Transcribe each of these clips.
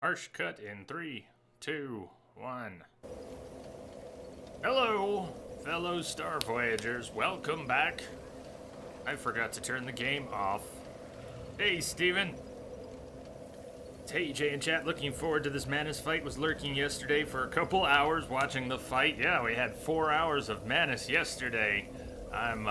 Harsh cut in 3, 2, 1. Hello, fellow Star Voyagers. Welcome back. I forgot to turn the game off. Hey, Steven. It's AJ in chat. Looking forward to this Manus fight. Was lurking yesterday for a couple hours watching the fight. Yeah, we had 4 hours of Manus yesterday. I am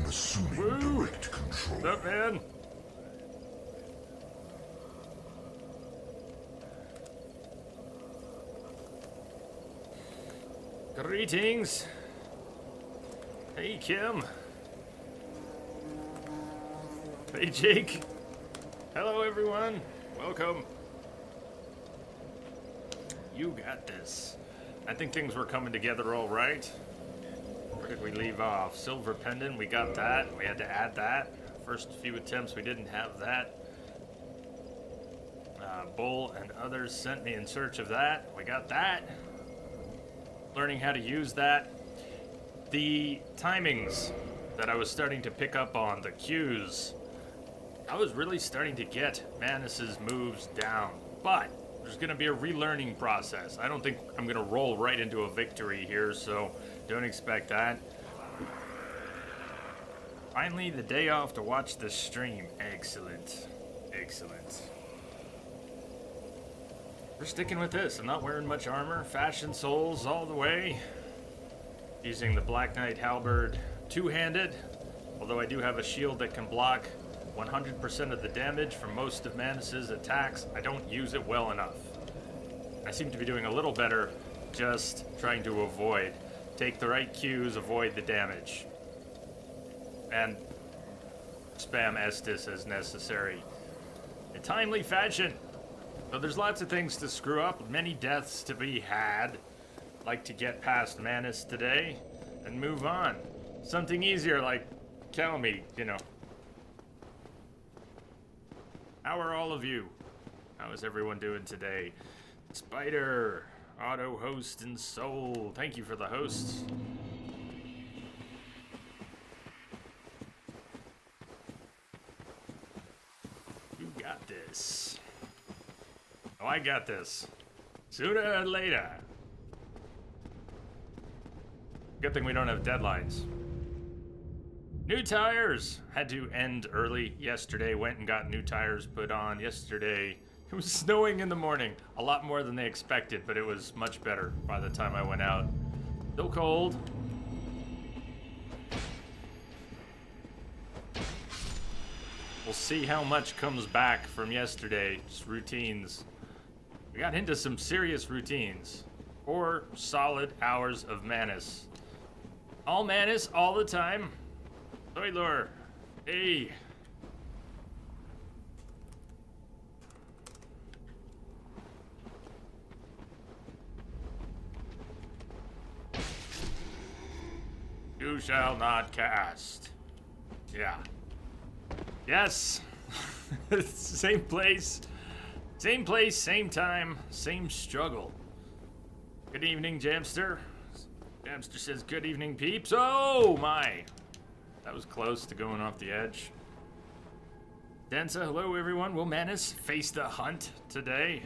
assuming direct control. What's up, man? Greetings. Hey, Kim. Hey, Jake. Hello, everyone. Welcome. You got this. I think things were coming together all right. Where did we leave off? Silver pendant, we got that. We had to add that. First few attempts, we didn't have that. Bull and others sent me in search of that. We got that. Learning how to use that. The timings that I was starting to pick up on, the cues, I was really starting to get Manus's moves down. But there's going to be a relearning process. I don't think I'm going to roll right into a victory here, so don't expect that. Finally, the day off to watch the stream. Excellent. Excellent. We're sticking with this. I'm not wearing much armor. Fashion souls all the way. Using the Black Knight Halberd two-handed. Although I do have a shield that can block 100% of the damage from most of Manus's attacks, I don't use it well enough. I seem to be doing a little better just trying to avoid. Take the right cues, avoid the damage. And spam Estus as necessary. In timely fashion. So there's lots of things to screw up, many deaths to be had. Like to get past Manus today and move on. Something easier like Calmy, you know. How are all of you? How is everyone doing today? Spider, Auto Host, and Soul. Thank you for the hosts. You got this. Oh, I got this. Sooner or later. Good thing we don't have deadlines. New tires! Had to end early yesterday. Went and got new tires put on yesterday. It was snowing in the morning. A lot more than they expected, but it was much better by the time I went out. Still cold. We'll see how much comes back from yesterday. Just routines. We got into some serious routines. 4 solid hours of Manus. All Manus, all the time. Toilor. Hey. You shall not cast. Yeah. Yes. Same place. Same place, same time, same struggle. Good evening, Jamster. Jamster says, good evening, peeps. Oh, my. That was close to going off the edge. Densa, hello, everyone. Will Manus face the hunt today?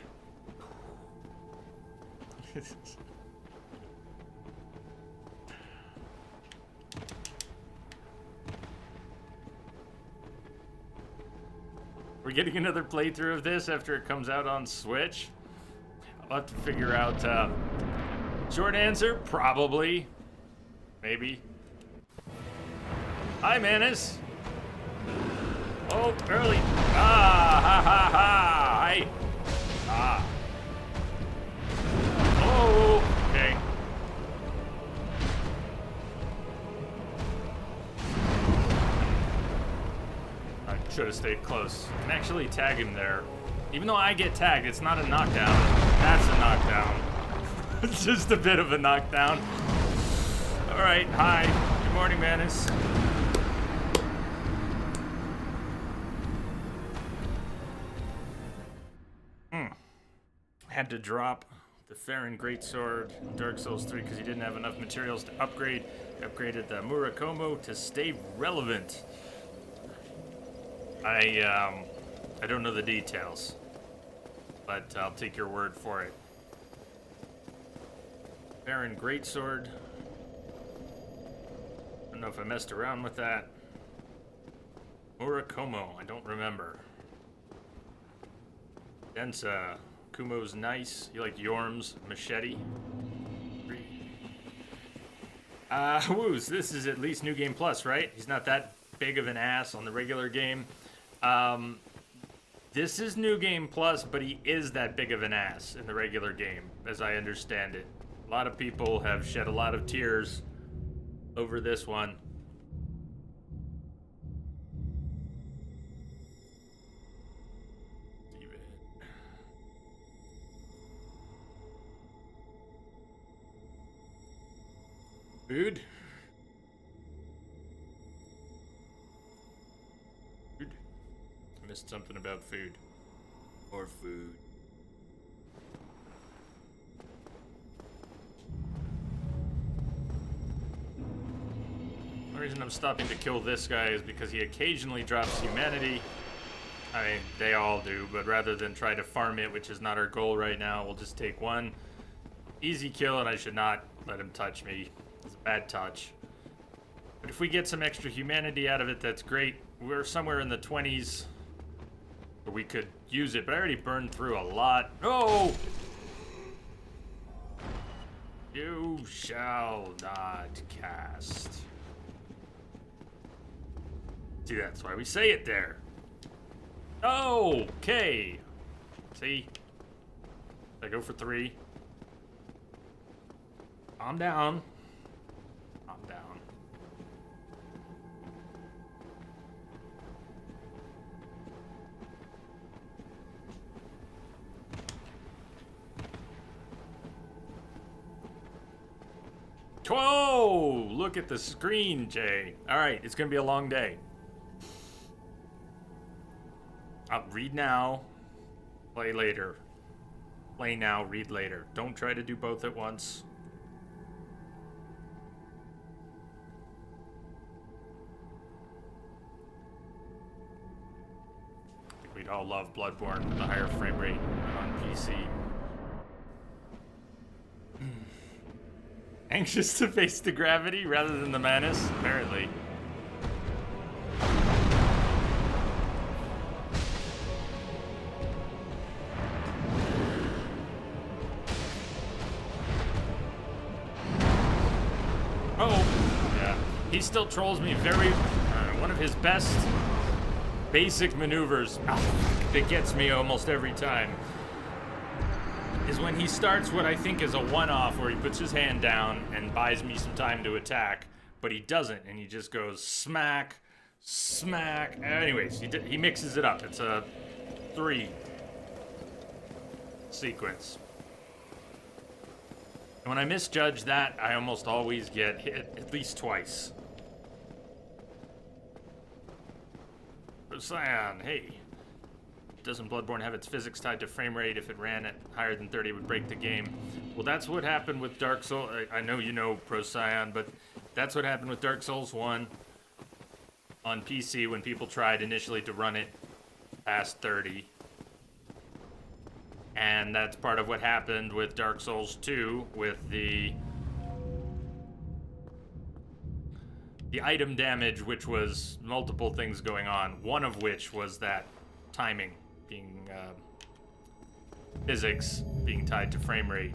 We're getting another playthrough of this after it comes out on Switch. I'll have to figure out, short answer, probably. Maybe. Hi, Manus. Oh, early. Ah, ha, ha, ha. Hi. Ah. Oh, okay. I should have stayed close. I can actually tag him there. Even though I get tagged, it's not a knockdown. That's a knockdown. It's just a bit of a knockdown. All right, hi. Good morning, Manus. Had to drop the Farron Greatsword in Dark Souls 3 because he didn't have enough materials to upgrade. Upgraded the Murakomo to stay relevant. I don't know the details, but I'll take your word for it. Baron Greatsword. I don't know if I messed around with that. Murakomo, I don't remember. Densa. Kumo's nice. You like Yorm's machete? Woos, this is at least New Game Plus, right? He's not that big of an ass on the regular game. This is New Game Plus, but he is that big of an ass in the regular game, as I understand it. A lot of people have shed a lot of tears over this one. Food? Food? I missed something about food. Or food. The reason I'm stopping to kill this guy is because he occasionally drops humanity. I mean, they all do, but rather than try to farm it, which is not our goal right now, we'll just take one easy kill, and I should not let him touch me. It's a bad touch. But if we get some extra humanity out of it, that's great. We're somewhere in the 20s where we could use it, but I already burned through a lot. Oh! You shall not cast. See, that's why we say it there. Okay. See? I go for 3. Calm down. Calm down. Whoa! Look at the screen, Jay. Alright, it's gonna be a long day. I'll read now, play later. Play now, read later. Don't try to do both at once. I think we'd all love Bloodborne with the higher frame rate on PC. Anxious to face the gravity rather than the menace, apparently. He still trolls me very... one of his best basic maneuvers that gets me almost every time is when he starts what I think is a one-off where he puts his hand down and buys me some time to attack, but he doesn't, and he just goes smack, smack. Anyways, he mixes it up. It's a 3 sequence. And when I misjudge that, I almost always get hit at least twice. Cyan, hey. Doesn't Bloodborne have its physics tied to frame rate? If it ran at higher than 30, it would break the game. Well, that's what happened with Dark Souls. I know you know Procyon, but that's what happened with Dark Souls 1 on PC when people tried initially to run it past 30. And that's part of what happened with Dark Souls 2 with the item damage, which was multiple things going on, one of which was that timing being physics being tied to frame rate.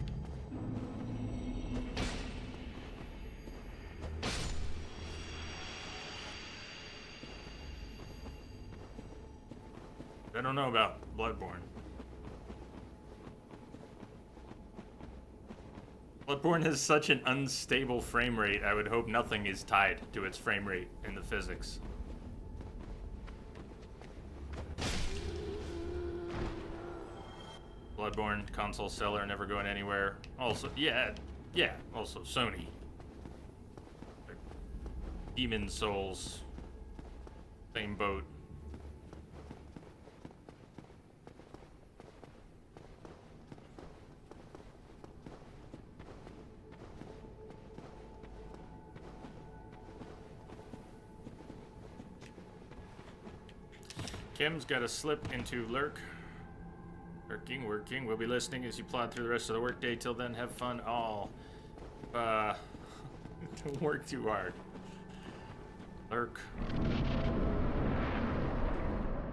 I don't know about Bloodborne. Bloodborne has such an unstable frame rate, I would hope nothing is tied to its frame rate in the physics. Bloodborne, console seller, never going anywhere. Also, yeah, also Sony. Demon Souls, same boat. Kim's got to slip into lurk. Lurking, working. We'll be listening as you plod through the rest of the workday. Till then, have fun all. Don't work too hard. Lurk.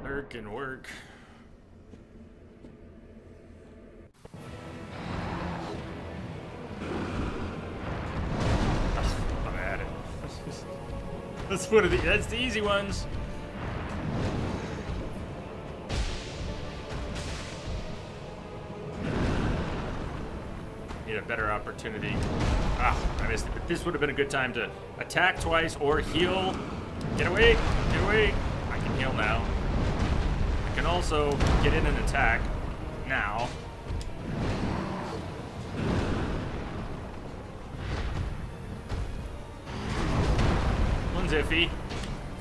Lurk and work. I'm at it. That's one of the. That's the easy ones. Need a better opportunity. Ah, I missed it. But this would have been a good time to attack twice or heal. Get away! Get away! I can heal now. I can also get in and attack now. One's iffy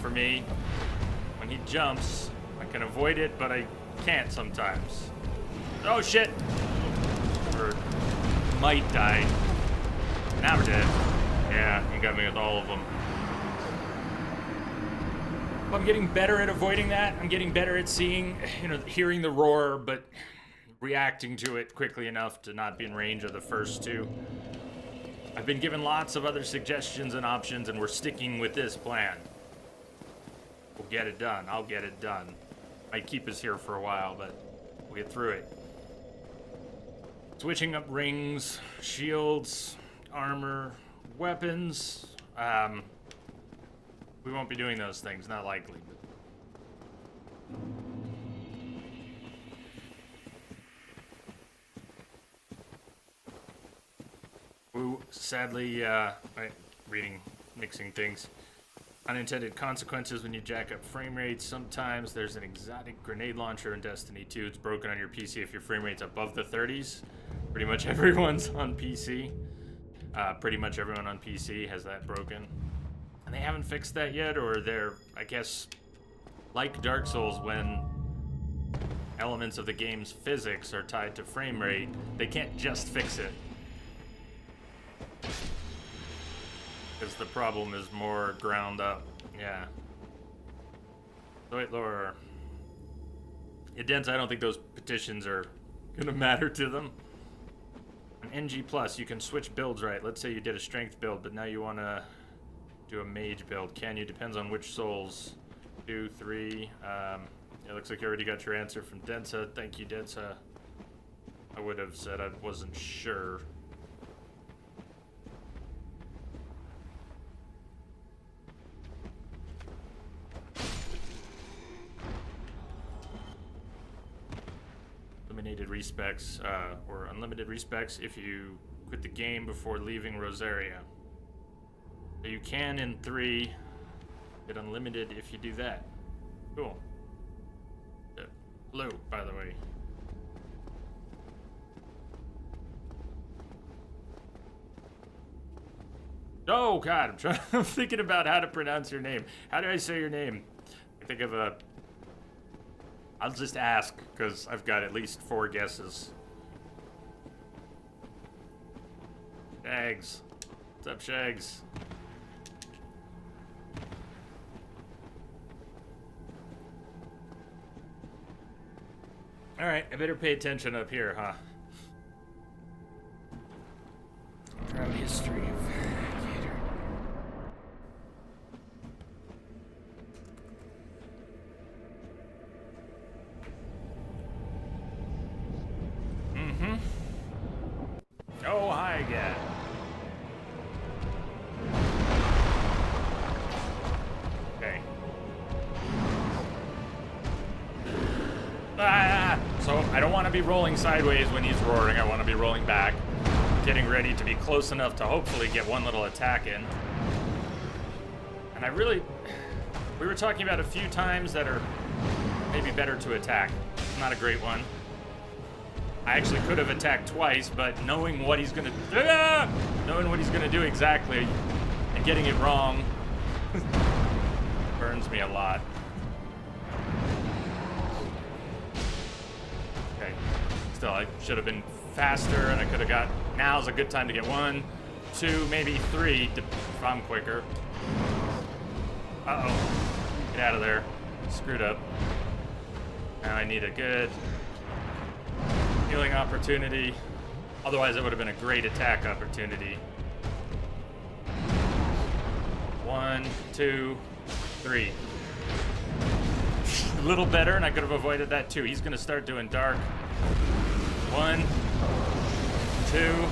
for me. When he jumps, I can avoid it, but I can't sometimes. Oh shit! Or might die. Now we're dead. Yeah, he got me with all of them. I'm getting better at avoiding that. I'm getting better at seeing, hearing the roar, but reacting to it quickly enough to not be in range of the first two. I've been given lots of other suggestions and options, and we're sticking with this plan. We'll get it done. I'll get it done. Might keep us here for a while, but we'll get through it. Switching up rings, shields, armor, weapons. We won't be doing those things, not likely. Ooh, sadly, mixing things. Unintended consequences when you jack up frame rates. Sometimes there's an exotic grenade launcher in Destiny 2. It's broken on your PC if your frame rate's above the 30s. Pretty much everyone's on PC. Pretty much everyone on PC has that broken. And they haven't fixed that yet, or they're, I guess, like Dark Souls, when elements of the game's physics are tied to frame rate, they can't just fix it. Because the problem is more ground up. Yeah. Wait, Laura. Yeah, Dents, I don't think those petitions are gonna matter to them. An NG Plus, you can switch builds, right? Let's say you did a strength build, but now you wanna do a mage build. Can you? Depends on which souls. 2, 3. It looks like you already got your answer from Densa. Thank you, Densa. I would have said I wasn't sure. Eliminated respecs, or unlimited respecs if you quit the game before leaving Rosaria. So you can, in 3, get unlimited if you do that. Cool. Blue, by the way. Oh God, I'm thinking about how to pronounce your name. How do I say your name? I think of a. I'll just ask because I've got at least 4 guesses. Shags, what's up, Shags? All right, I better pay attention up here, huh? Proud history of Gator. Mm-hmm. Oh, hi again. Okay. So I don't want to be rolling sideways when he's roaring. I want to be rolling back, getting ready to be close enough to hopefully get one little attack in. And we were talking about a few times that are maybe better to attack. Not a great one. I actually could have attacked twice, but knowing what he's gonna do exactly and getting it wrong burns me a lot. Okay, still, I should have been faster, and I could have got. Now's a good time to get 1, 2, maybe 3 if I'm quicker. Uh-oh. Get out of there. Screwed up. Now I need a good healing opportunity. Otherwise, it would have been a great attack opportunity. 1, 2, 3. A little better, and I could have avoided that too. He's going to start doing dark. 1, 2,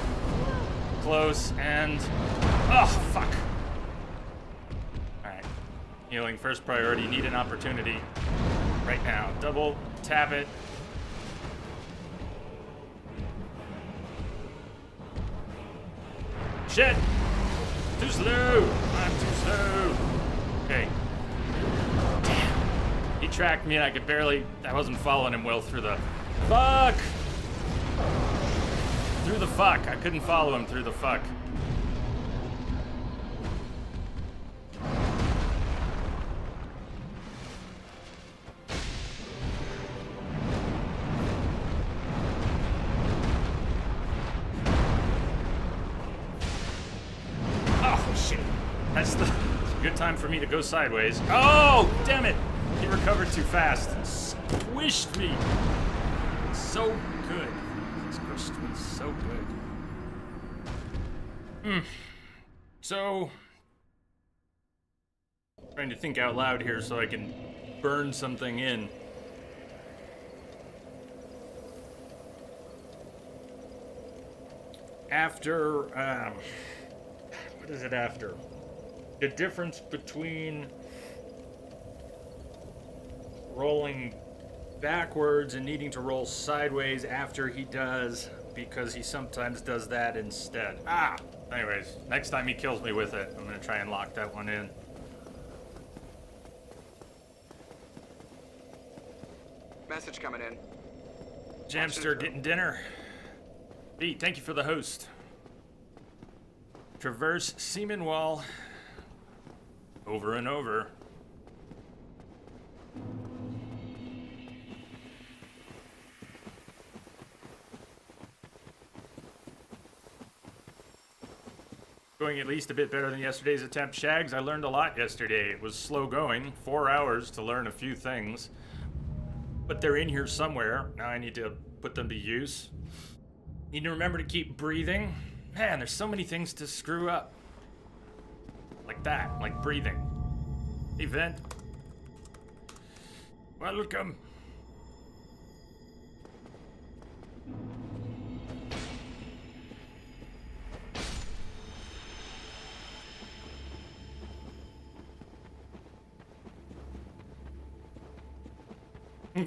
close, and... Oh, fuck. Alright. Healing first priority. Need an opportunity right now. Double tap it. Shit! Too slow! I'm too slow! Okay. Damn. He tracked me and I could barely... I wasn't following him well through the... Fuck! Through the fuck. I couldn't follow him through the fuck. That's the good time for me to go sideways. Oh, damn it! He recovered too fast and squished me. So good. Squished me so good. So, trying to think out loud here so I can burn something in. After, what is it after? The difference between rolling backwards and needing to roll sideways after he does, because he sometimes does that instead. Anyways, next time he kills me with it, I'm gonna try and lock that one in. Message coming in. Jamster getting dinner. Pete, thank you for the host. Traverse Seaman Wall. Over and over. Going at least a bit better than yesterday's attempt. Shags, I learned a lot yesterday. It was slow going, 4 hours to learn a few things. But they're in here somewhere. Now I need to put them to use. Need to remember to keep breathing. Man, there's so many things to screw up. Like that, like breathing. Event. Welcome.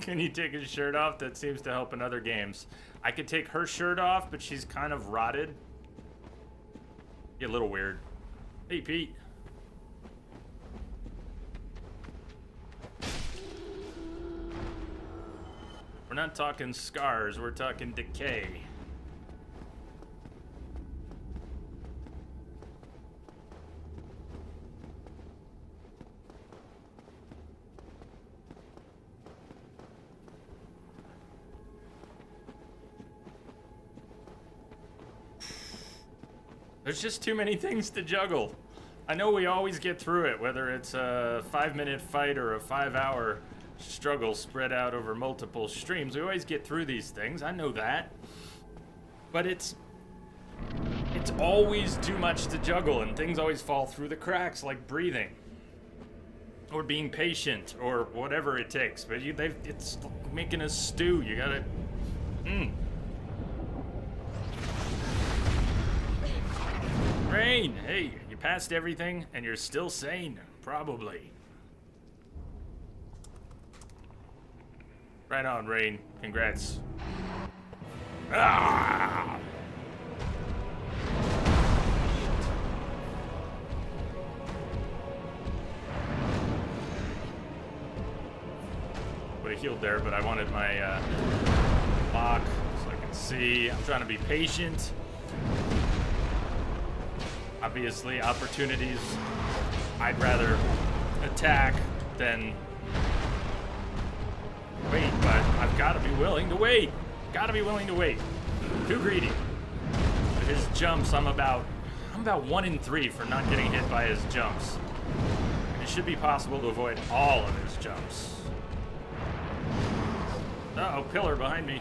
Can you take his shirt off? That seems to help in other games. I could take her shirt off, but she's kind of rotted. Be a little weird. Hey, Pete. We're not talking scars, we're talking decay. There's just too many things to juggle. I know we always get through it, whether it's a 5-minute fight or a 5-hour struggle spread out over multiple streams. We always get through these things. I know that. But it's always too much to juggle, and things always fall through the cracks, like breathing. Or being patient, or whatever it takes. But it's making a stew. You gotta... Rain, hey, you passed everything, and you're still sane. Probably. Right on, Rain. Congrats. Ah! Would have healed there, but I wanted my lock so I can see. I'm trying to be patient. Obviously, opportunities. I'd rather attack than wait, but I've got to be willing to wait. Gotta be willing to wait. Too greedy. With his jumps, I'm about 1 in 3 for not getting hit by his jumps. And it should be possible to avoid all of his jumps. Uh-oh, pillar behind me.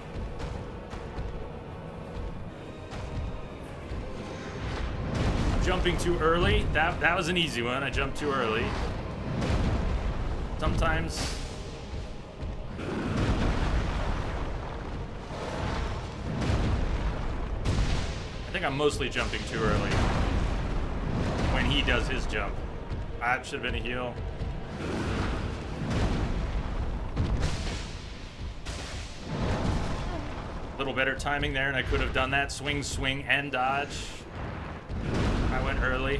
Jumping too early. That was an easy one. I jumped too early. Sometimes. I think I'm mostly jumping too early when he does his jump. That should have been a heal. A little better timing there, and I could have done that. Swing, swing, and dodge. I went early.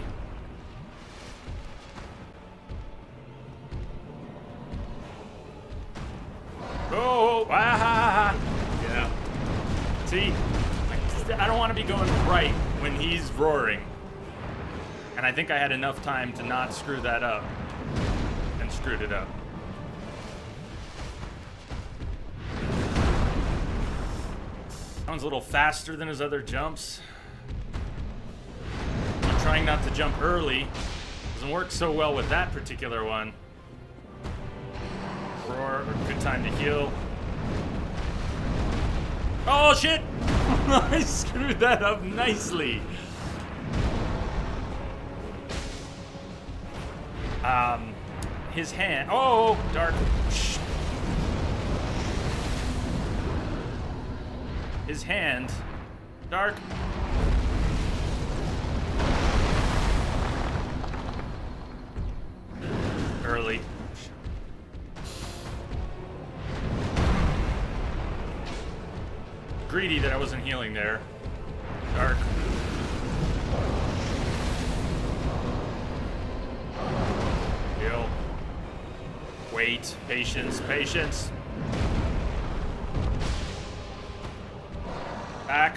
Oh, ah, yeah. See, I don't want to be going right when he's roaring. And I think I had enough time to not screw that up. And screwed it up. That one's a little faster than his other jumps. I'm trying not to jump early. Doesn't work so well with that particular one. Roar, good time to heal. Oh shit! I screwed that up nicely. His hand. Oh, dark. Shh. His hand. Dark. Early. Greedy that I wasn't healing there. Dark. Heal. Wait. Patience. Patience. Back.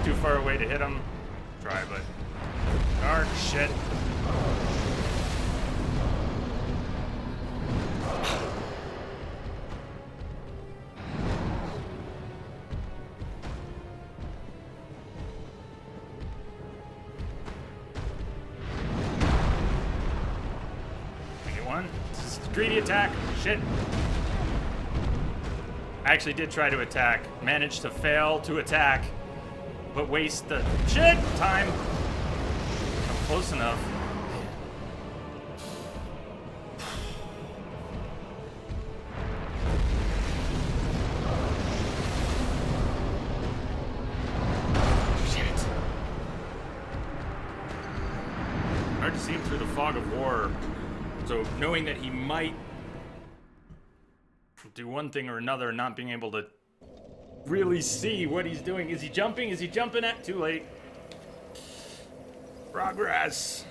Too far away to hit him. Try, but. Dark shit. Greedy attack. Shit. I actually did try to attack. Managed to fail to attack. But waste the shit time. I'm close enough. Shit. Hard to see him through the fog of war. So knowing that he might do one thing or another, not being able to really see what he's doing. Is he jumping? Is he jumping at? Too late. Progress.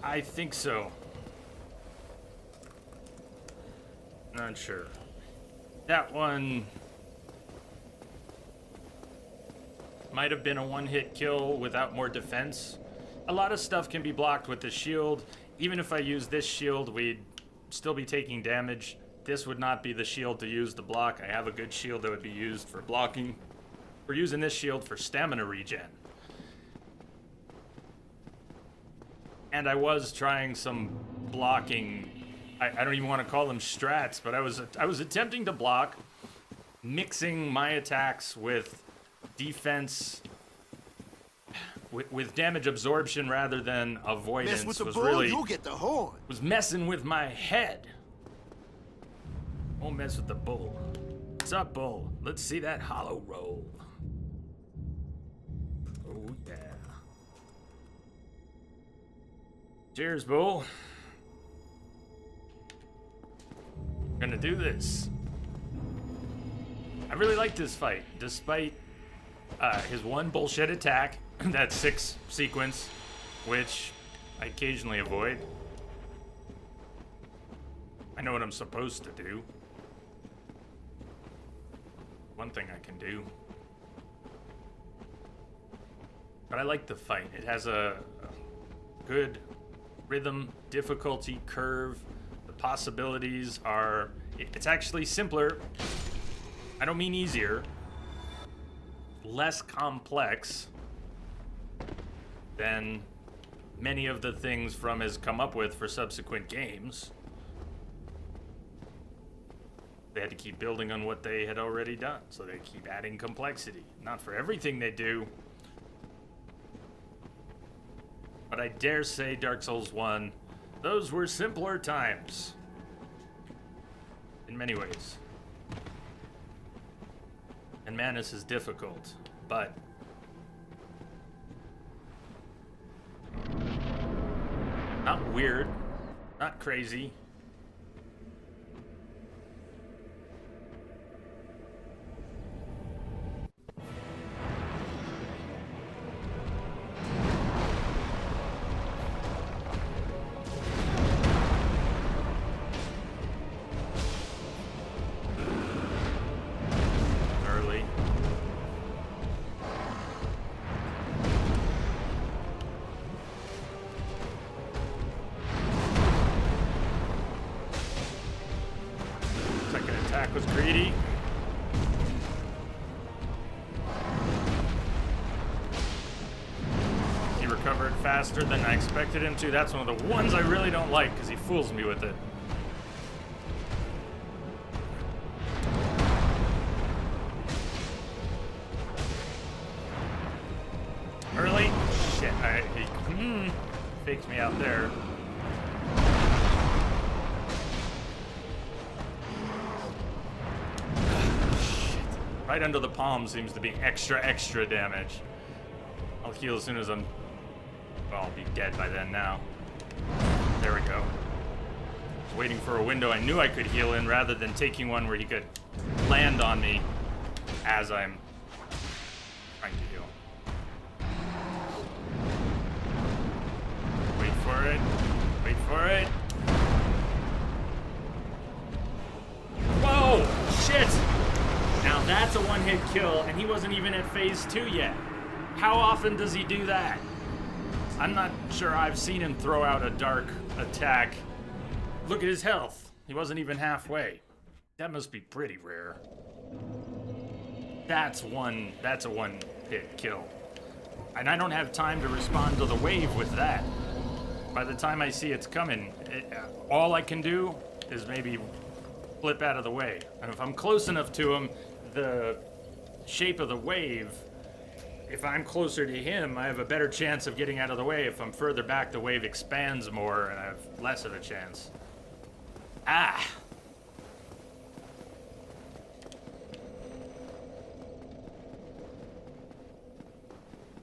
I think so. Not sure. That one might have been a one-hit kill without more defense. A lot of stuff can be blocked with the shield. Even if I use this shield, we'd still be taking damage. This would not be the shield to use to block. I have a good shield that would be used for blocking. We're using this shield for stamina regen. And I was trying some blocking. I don't even want to call them strats, but I was attempting to block, mixing my attacks with defense, with damage absorption rather than avoidance. Mess with the was bull, really you'll get the horn. was messing with my head. Won't mess with the bull. What's up, bull? Let's see that hollow roll. Oh yeah. Cheers, bull. Gonna do this. I really like this fight, despite his one bullshit attack, that 6 sequence, which I occasionally avoid. I know what I'm supposed to do. One thing I can do. But I like the fight. It has a good rhythm, difficulty, curve. possibilities are... It's actually simpler. I don't mean easier. Less complex than many of the things From has come up with for subsequent games. They had to keep building on what they had already done, so they keep adding complexity. Not for everything they do, but I dare say Dark Souls 1, those were simpler times. In many ways. And Manus is difficult, but not weird, not crazy. Was greedy. He recovered faster than I expected him to. That's one of the ones I really don't like because he fools me with it. Early? Shit, he faked me out there. Right under the palm seems to be extra damage. I'll heal as soon as I'm... Well, I'll be dead by then now. There we go. I was waiting for a window I knew I could heal in rather than taking one where he could land on me as I'm trying to heal. Wait for it. Wait for it. Whoa! Shit! Now that's a one-hit kill, and he wasn't even at phase 2 yet. How often does he do that? I'm not sure I've seen him throw out a dark attack. Look at his health. He wasn't even halfway. That must be pretty rare. That's a one-hit kill. And I don't have time to respond to the wave with that. By the time I see it's coming, all I can do is maybe flip out of the way. And if I'm close enough to him, the shape of the wave, if I'm closer to him, I have a better chance of getting out of the way. If I'm further back, the wave expands more and I have less of a chance. Ah!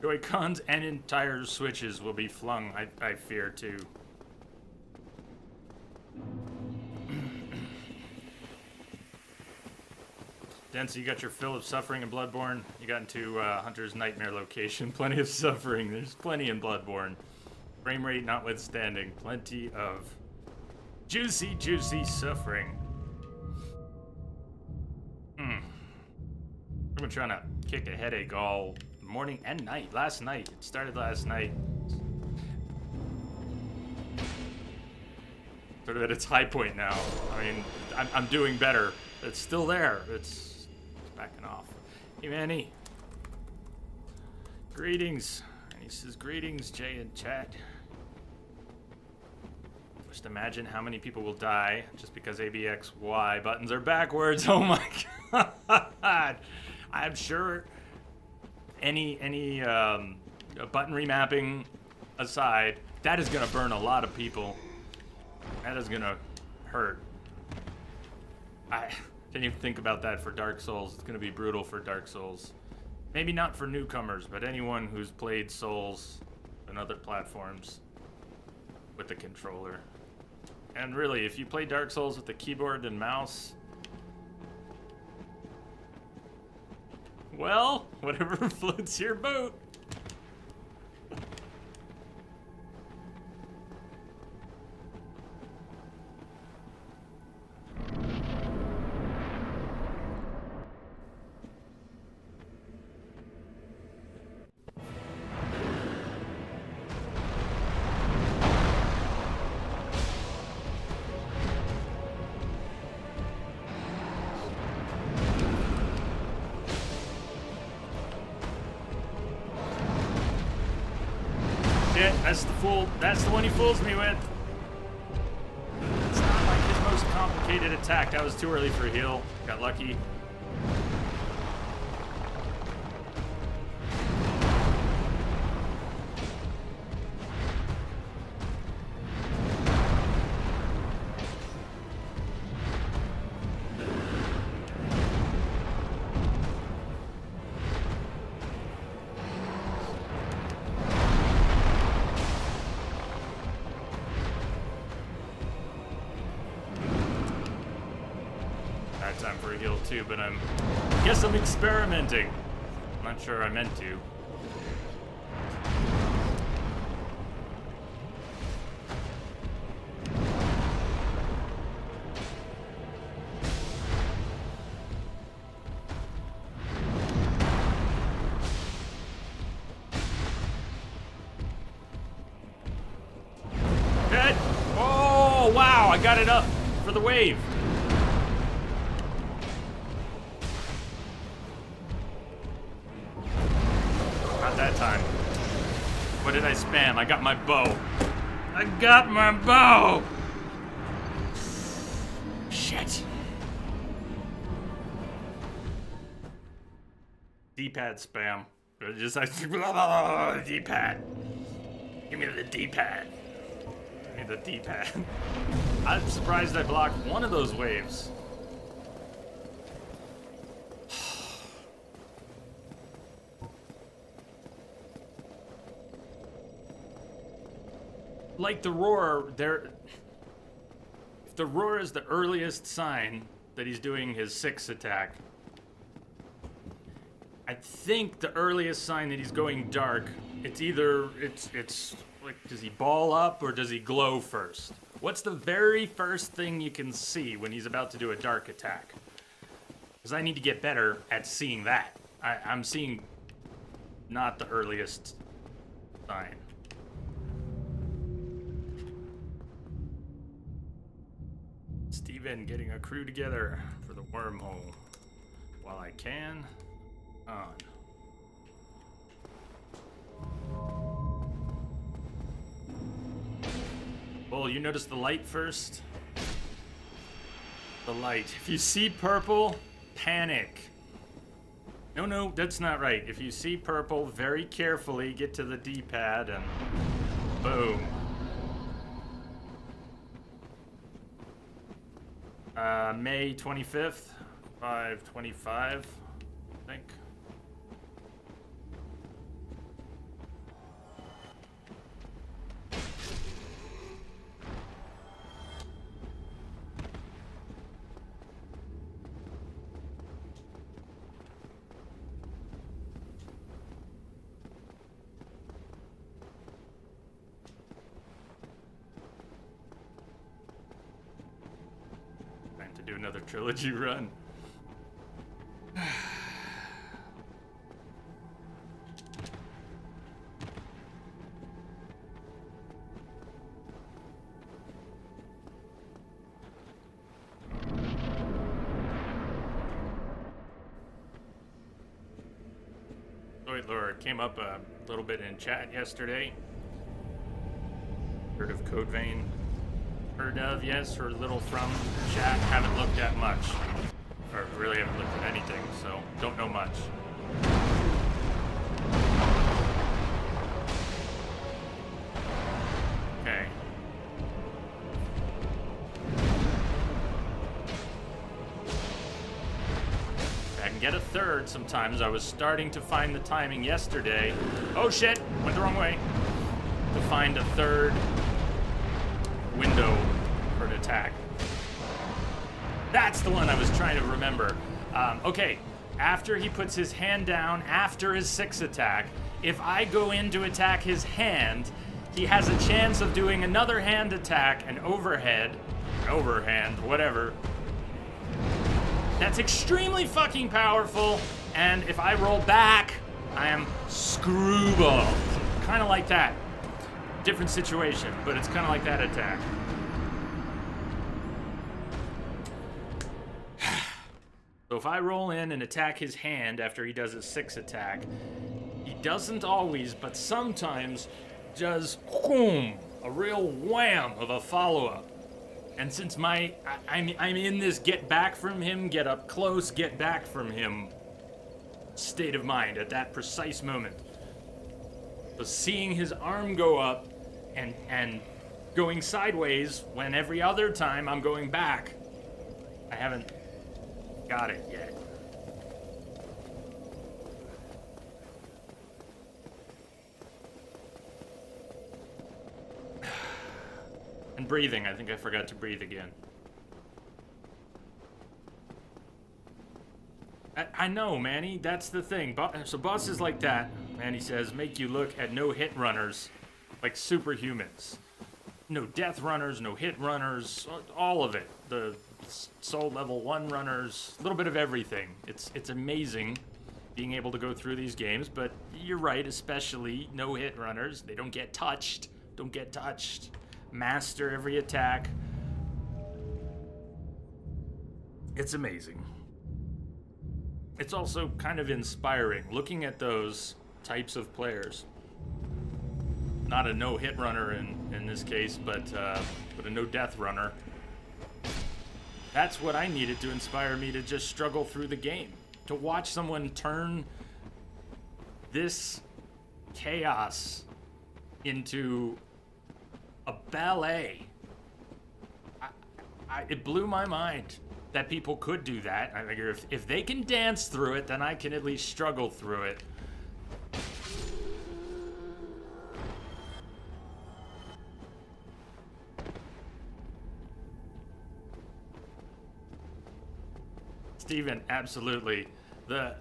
Joy-Cons and entire Switches will be flung, I fear, too. Dense, you got your fill of suffering in Bloodborne. You got into Hunter's Nightmare location. Plenty of suffering. There's plenty in Bloodborne. Frame rate notwithstanding. Plenty of juicy suffering. I've been trying to kick a headache all morning and night. Last night. It started last night. Sort of at its high point now. I mean, I'm doing better. It's still there. It's backing off. Hey, Manny. Greetings. And he says, greetings, Jay in chat. Just imagine how many people will die just because ABXY buttons are backwards. Oh my god. I'm sure any button remapping aside, that is going to burn a lot of people. That is going to hurt. I didn't even think about that for Dark Souls. It's going to be brutal for Dark Souls. Maybe not for newcomers, but anyone who's played Souls and other platforms with the controller. And really, if you play Dark Souls with the keyboard and mouse, well, whatever floats your boat. That's the fool. That's the one he fools me with. It's not like his most complicated attack. That was too early for a heal. Got lucky. Time for a heal too, but guess I'm experimenting. I'm not sure I meant to. Dead. Oh wow, I got it up for the wave. That time. What did I spam? I got my bow. I got my bow! Shit. D-pad spam. Just like D-pad. Give me the D-pad. Give me the D-pad. I'm surprised I blocked one of those waves. Like the roar, if the roar is the earliest sign that he's doing his 6 attack, I think the earliest sign that he's going dark, it's either, it's like, does he ball up or does he glow first? What's the very first thing you can see when he's about to do a dark attack? Because I need to get better at seeing that. I'm seeing not the earliest sign. Steven getting a crew together for the wormhole. While I can, on. Well, you notice the light first? The light. If you see purple, panic. No, that's not right. If you see purple, very carefully get to the D-pad and boom. May 25th, 5:25, I think. Do another trilogy run. Zoid Lord came up a little bit in chat yesterday. Heard of Code Vein? Heard of, yes, or little from chat. Haven't looked at much. Or really haven't looked at anything, so don't know much. Okay. I can get a third sometimes. I was starting to find the timing yesterday. Oh shit! Went the wrong way. To find a third window for an attack. That's the one I was trying to remember. Okay, after he puts his hand down, after his 6 attack, if I go in to attack his hand, he has a chance of doing another hand attack, an overhand, whatever. That's extremely fucking powerful, and if I roll back, I am screwballed. Kind of like that. Different situation, but it's kind of like that attack. So if I roll in and attack his hand after he does his 6 attack, he doesn't always, but sometimes does boom, a real wham of a follow-up. And since I'm in this get back from him, get up close, get back from him state of mind at that precise moment. So seeing his arm go up and going sideways when every other time I'm going back, I haven't got it yet. And breathing, I think I forgot to breathe again. I know, Manny, that's the thing. So bosses like that, Manny says, make you look at no hit runners like superhumans. No death runners, no hit runners, all of it. The soul level 1 runners, a little bit of everything. It's amazing being able to go through these games, but you're right, especially no hit runners. They don't get touched. Don't get touched. Master every attack. It's amazing. It's also kind of inspiring looking at those types of players. Not a no-hit runner in this case, but a no-death runner. That's what I needed to inspire me to just struggle through the game. To watch someone turn this chaos into a ballet. It blew my mind that people could do that. I figure if they can dance through it, then I can at least struggle through it. Steven, absolutely. The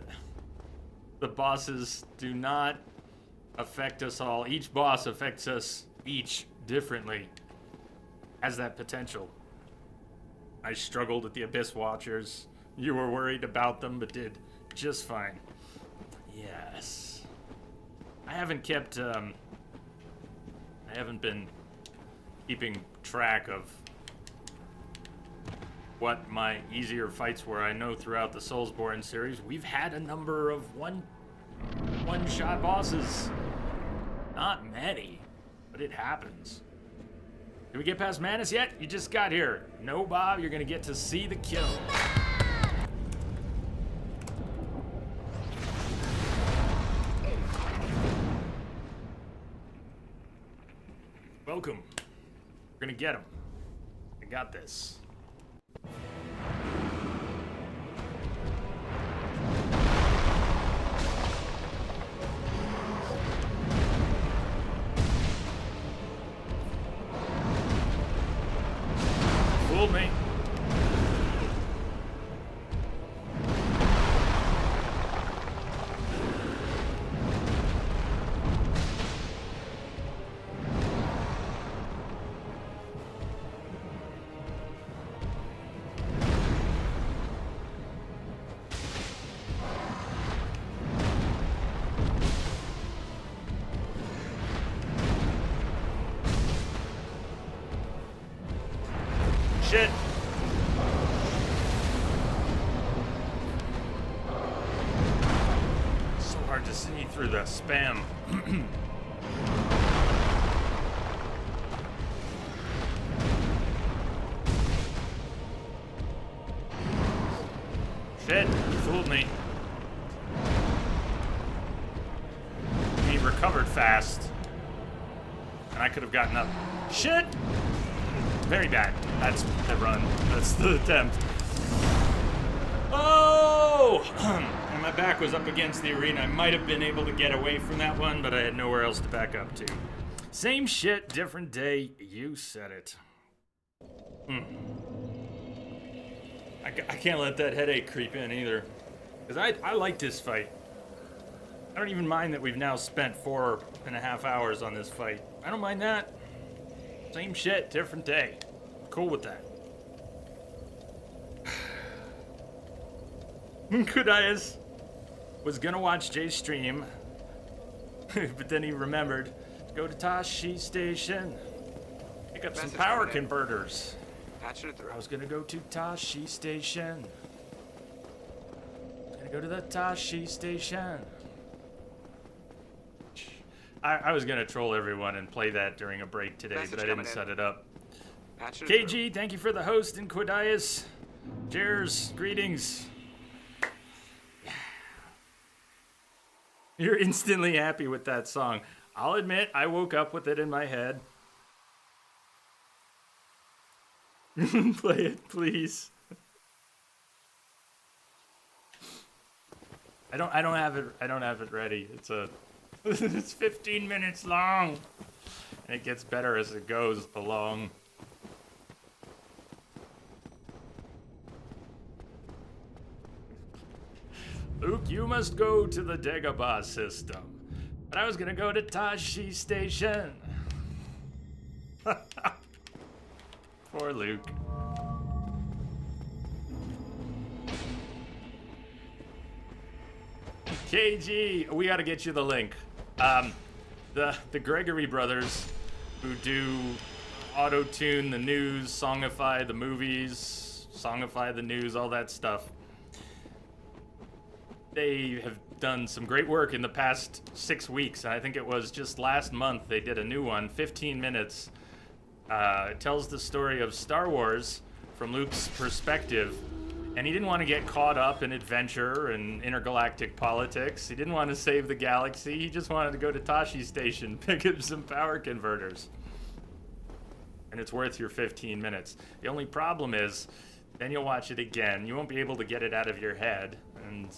bosses do not affect us all. Each boss affects us each differently. Has that potential. I struggled with the Abyss Watchers. You were worried about them, but did just fine. Yes. I haven't been keeping track of what my easier fights were. I know throughout the Soulsborne series, we've had a number of one-shot bosses. Not many, but it happens. Did we get past Manus yet? You just got here. No, Bob, you're gonna get to see the kill. Welcome. We're gonna get him. I got this. Fooled me. Shit. So hard to see through the spam. Shit, you fooled me. He recovered fast. And I could have gotten up. Shit! Very bad. That's the run. That's the attempt. Oh! And my back was up against the arena. I might have been able to get away from that one, but I had nowhere else to back up to. Same shit, different day. You said it. I can't let that headache creep in either. Because I like this fight. I don't even mind that we've now spent 4.5 hours on this fight. I don't mind that. Same shit, different day. Cool with that. Kudaias was gonna watch Jay's stream, but then he remembered to go to Tashi Station, pick up some power converters. Patching it through. I was gonna go to Tashi Station. Gonna go to the Tashi Station. I was gonna troll everyone and play that during a break today, Message but I didn't coming in. set it up. Patch it through. KG, thank you for the host, and Quadias. Jers, greetings. You're instantly happy with that song. I'll admit, I woke up with it in my head. Play it, please. I don't have it ready. It's 15 minutes long. And it gets better as it goes along. Luke, you must go to the Dagobah system. But I was gonna go to Tashi Station. Poor Luke. KG, we gotta get you the link. The Gregory brothers, who do auto-tune the news, songify the movies, songify the news, all that stuff. They have done some great work in the past 6 weeks. I think it was just last month they did a new one, 15 minutes. It tells the story of Star Wars from Luke's perspective. And he didn't want to get caught up in adventure and intergalactic politics. He didn't want to save the galaxy. He just wanted to go to Tashi Station, pick up some power converters. And it's worth your 15 minutes. The only problem is, then you'll watch it again. You won't be able to get it out of your head. And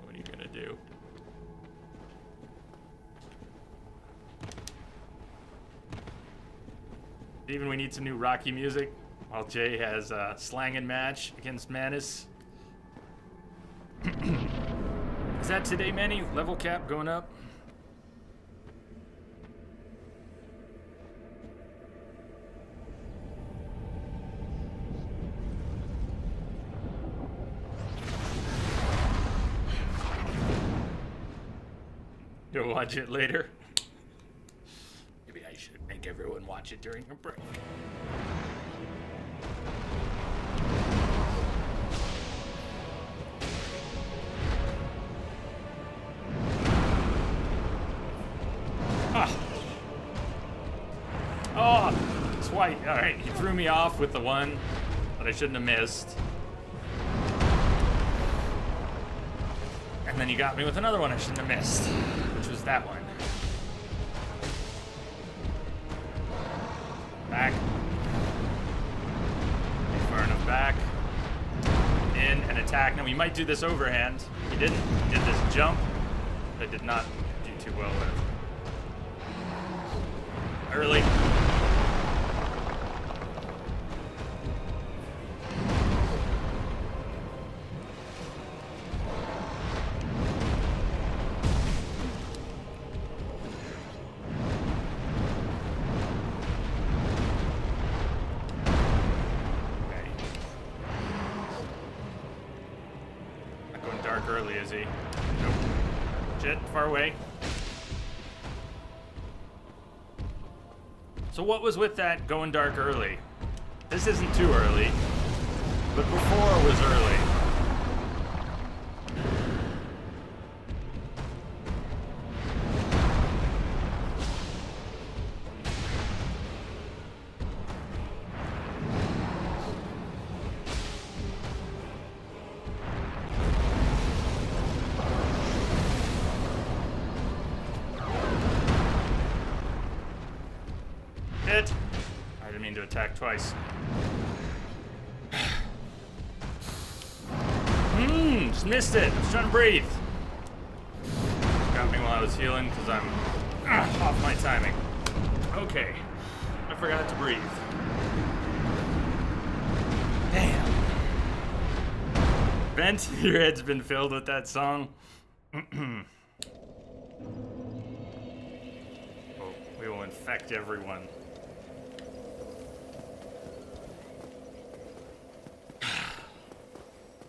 what are you gonna do? Even we need some new Rocky music, while Jay has a slangin' match against Manus. Is that today, Manny? Level cap going up? You'll watch it later. Maybe I should make everyone watch it during a break. Ah. Oh, it's white. All right, he threw me off with the one that I shouldn't have missed. And then you got me with another one I shouldn't have missed, which was that one. Back. Far enough back. In and attack. Now we might do this overhand. He didn't. He did this jump. That I did not do too well with. Early. Early, is he? Nope. Shit, far away. So what was with that going dark early? This isn't too early, but before was early. Hit. I didn't mean to attack twice. Just missed it. I was trying to breathe. Got me while I was healing because I'm off my timing. Okay. I forgot to breathe. Damn. Bent, your head's been filled with that song. Oh, we will infect everyone.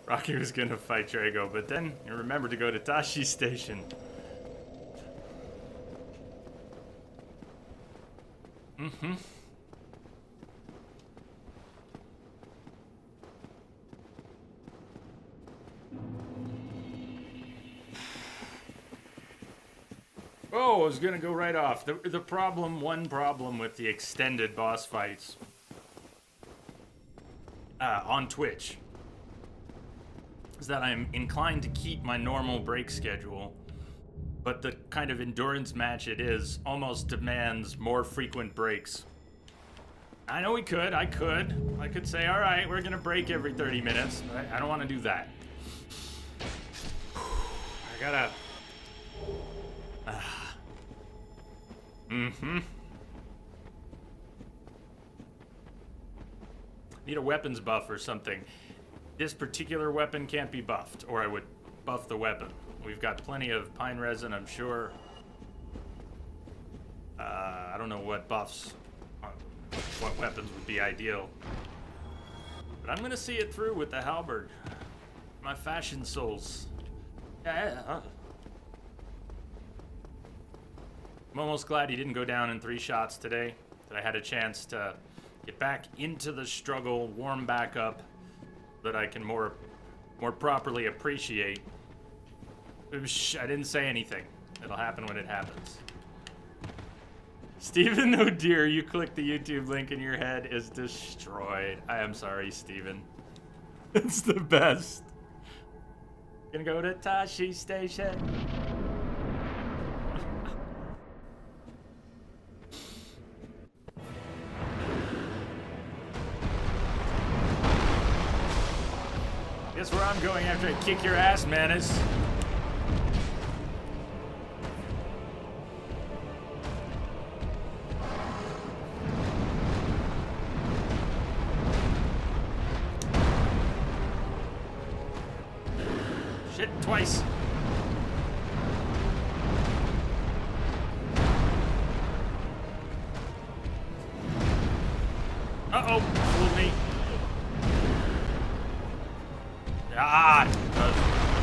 Rocky was gonna fight Drago, but then he remembered to go to Tashi Station. Oh, I was gonna go right off. One problem with the extended boss fights on Twitch is that I'm inclined to keep my normal break schedule, but the kind of endurance match it is almost demands more frequent breaks. I know I could say, all right, we're gonna break every 30 minutes. I don't want to do that. I gotta. Need a weapons buff or something. This particular weapon can't be buffed, or I would buff the weapon. We've got plenty of pine resin, I'm sure. I don't know what buffs, what weapons would be ideal. But I'm gonna see it through with the halberd. My fashion souls. Yeah. I'm almost glad he didn't go down in 3 shots today. That I had a chance to get back into the struggle, warm back up, that I can more properly appreciate. I didn't say anything. It'll happen when it happens. Stephen O'Dear, you click the YouTube link and your head is destroyed. I am sorry, Stephen. It's the best. Gonna go to Tashi Station. Guess where I'm going after I kick your ass, Manus. Shit, twice. Uh-oh, fooled me. Ah,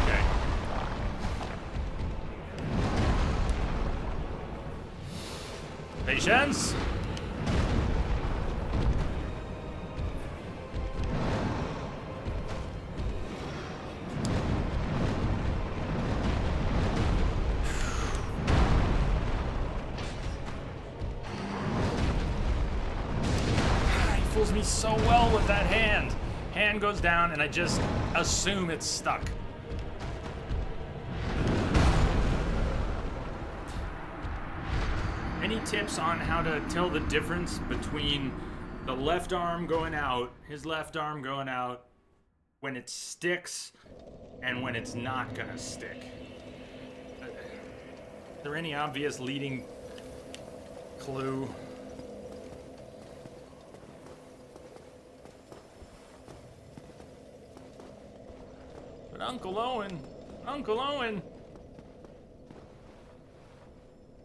okay. Patience. He fools me so well with that hand. Hand goes down and I just assume it's stuck. Any tips on how to tell the difference between the left arm going out, his left arm going out, when it sticks and when it's not gonna stick? Is there any obvious leading clue? But Uncle Owen.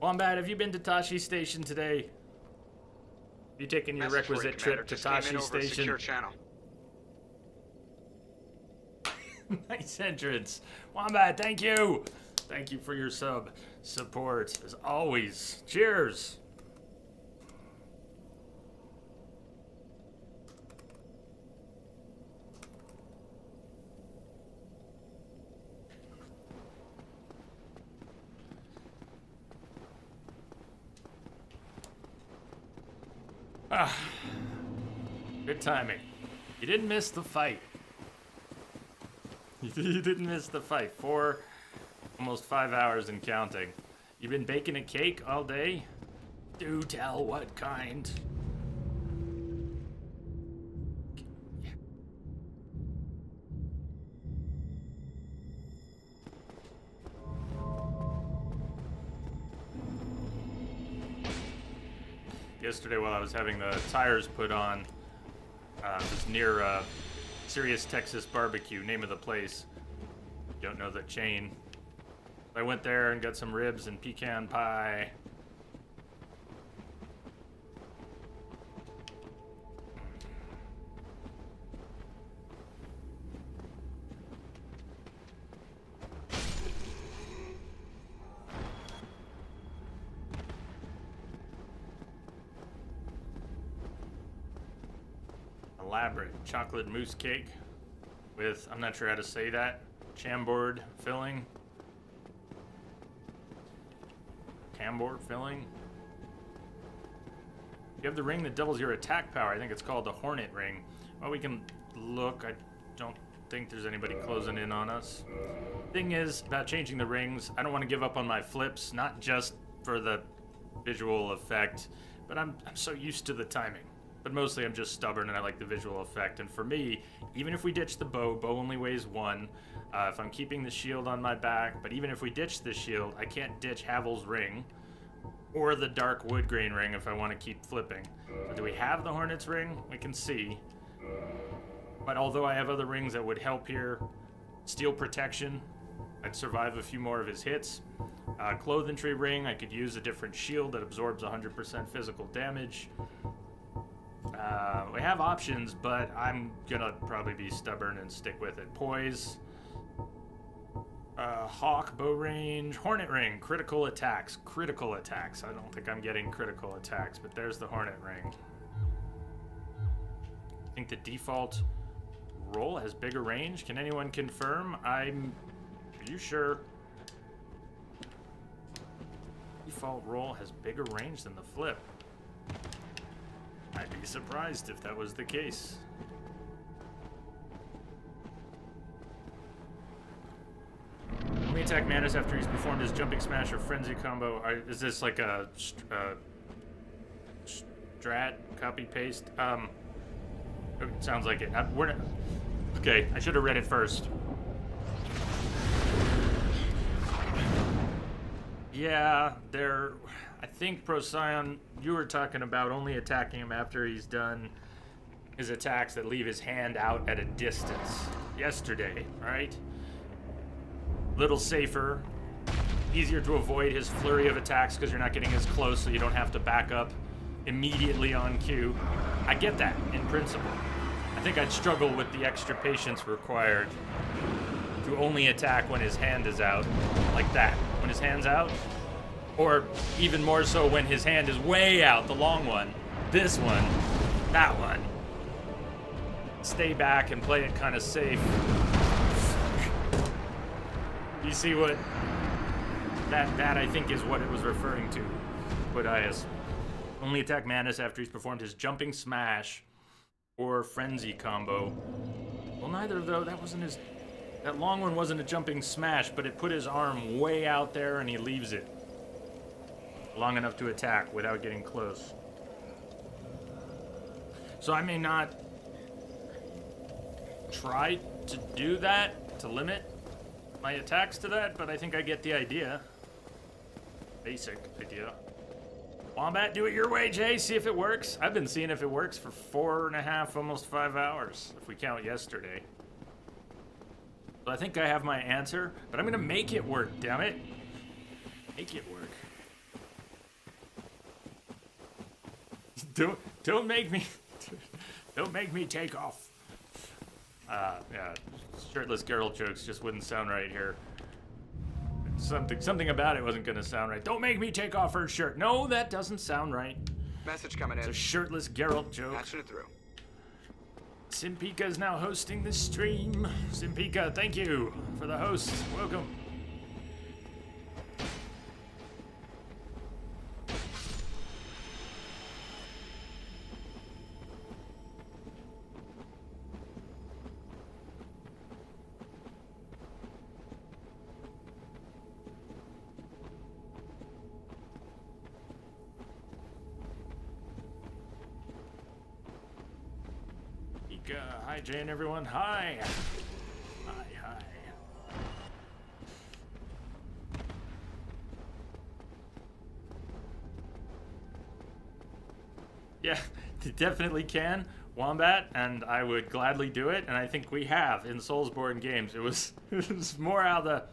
Wombat, have you been to Tashi Station today? Have you taken your Message for you, requisite Commander. trip to Just came Tashi in over a Station? secure channel. Nice entrance. Wombat, thank you. Thank you for your support, as always. Cheers. Good timing. You didn't miss the fight. You didn't miss the fight. Almost 5 hours and counting. You've been baking a cake all day? Do tell what kind. Yesterday while I was having the tires put on, it was near Sirius Texas Barbecue, name of the place. Don't know the chain. I went there and got some ribs and pecan pie. Elaborate chocolate mousse cake with, I'm not sure how to say that, Chambord filling. Tambor filling. You have the ring that doubles your attack power. I think it's called the Hornet Ring. Well, we can look. I don't think there's anybody closing in on us. Thing is, about changing the rings, I don't want to give up on my flips, not just for the visual effect, but I'm so used to the timing. But mostly I'm just stubborn and I like the visual effect. And for me, even if we ditch the bow only weighs 1. If I'm keeping the shield on my back, but even if we ditch the shield, I can't ditch Havel's ring or the dark wood grain ring if I want to keep flipping. So do we have the Hornet's ring? We can see. But although I have other rings that would help here, steel protection, I'd survive a few more of his hits. Clothentry ring, I could use a different shield that absorbs 100% physical damage. We have options, but I'm gonna probably be stubborn and stick with it. Poise, Hawk, bow range, Hornet ring, critical attacks. Critical attacks. I don't think I'm getting critical attacks, but there's the Hornet ring. I think the default roll has bigger range. Can anyone confirm? Are you sure? Default roll has bigger range than the flip. I'd be surprised if that was the case. Only attack Manus after he's performed his jumping smash or frenzy combo. Is this like a strat copy paste? It sounds like it. We're not. Okay, I should have read it first. Yeah, I think Procyon, you were talking about only attacking him after he's done his attacks that leave his hand out at a distance. Yesterday, right? Little safer, easier to avoid his flurry of attacks because you're not getting as close, so you don't have to back up immediately on cue. I get that in principle. I think I'd struggle with the extra patience required to only attack when his hand is out, like that. When his hand's out, or even more so when his hand is way out, the long one, this one, that one. Stay back and play it kind of safe. You see what that I think is what it was referring to. Bodias. Only attack Manus after he's performed his jumping smash or frenzy combo. Well, neither though. That long one wasn't a jumping smash, but it put his arm way out there and he leaves it long enough to attack without getting close. So I may not try to do that, to limit my attacks to that, but I think I get the idea. Basic idea. Wombat, do it your way, Jay. See if it works. I've been seeing if it works for 4.5, almost 5 hours, if we count yesterday. So I think I have my answer, but I'm gonna make it work, damn it. Make it work. Don't make me take off. Yeah, shirtless Geralt jokes just wouldn't sound right here. Something about it wasn't gonna sound right. Don't make me take off her shirt. No, that doesn't sound right. Message coming in. It's a shirtless Geralt joke. Patching it through. Simpika is now hosting the stream. Simpika, thank you for the host. Welcome. Hi, Jane, everyone. Hi. Hi. Yeah, definitely can, Wombat, and I would gladly do it, and I think we have in Soulsborne games. It was more how the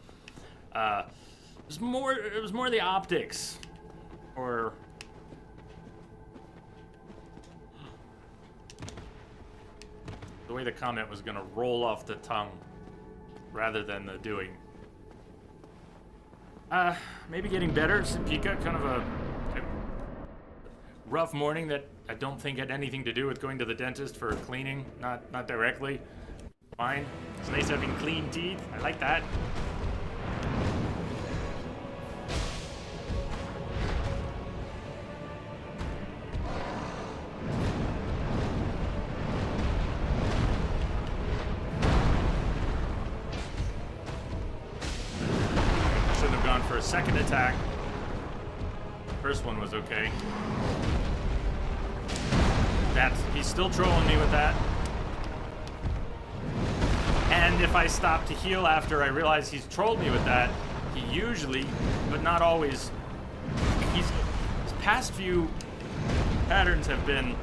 it was more the optics, or the way the comment was gonna roll off the tongue rather than the doing. Maybe getting better. Simpika, kind of a rough morning that I don't think had anything to do with going to the dentist for cleaning, not directly. Fine. It's nice having clean teeth. I like that. second attack. First one was okay. He's still trolling me with that. And if I stop to heal after I realize he's trolled me with that, he usually, but not always, his past few patterns have been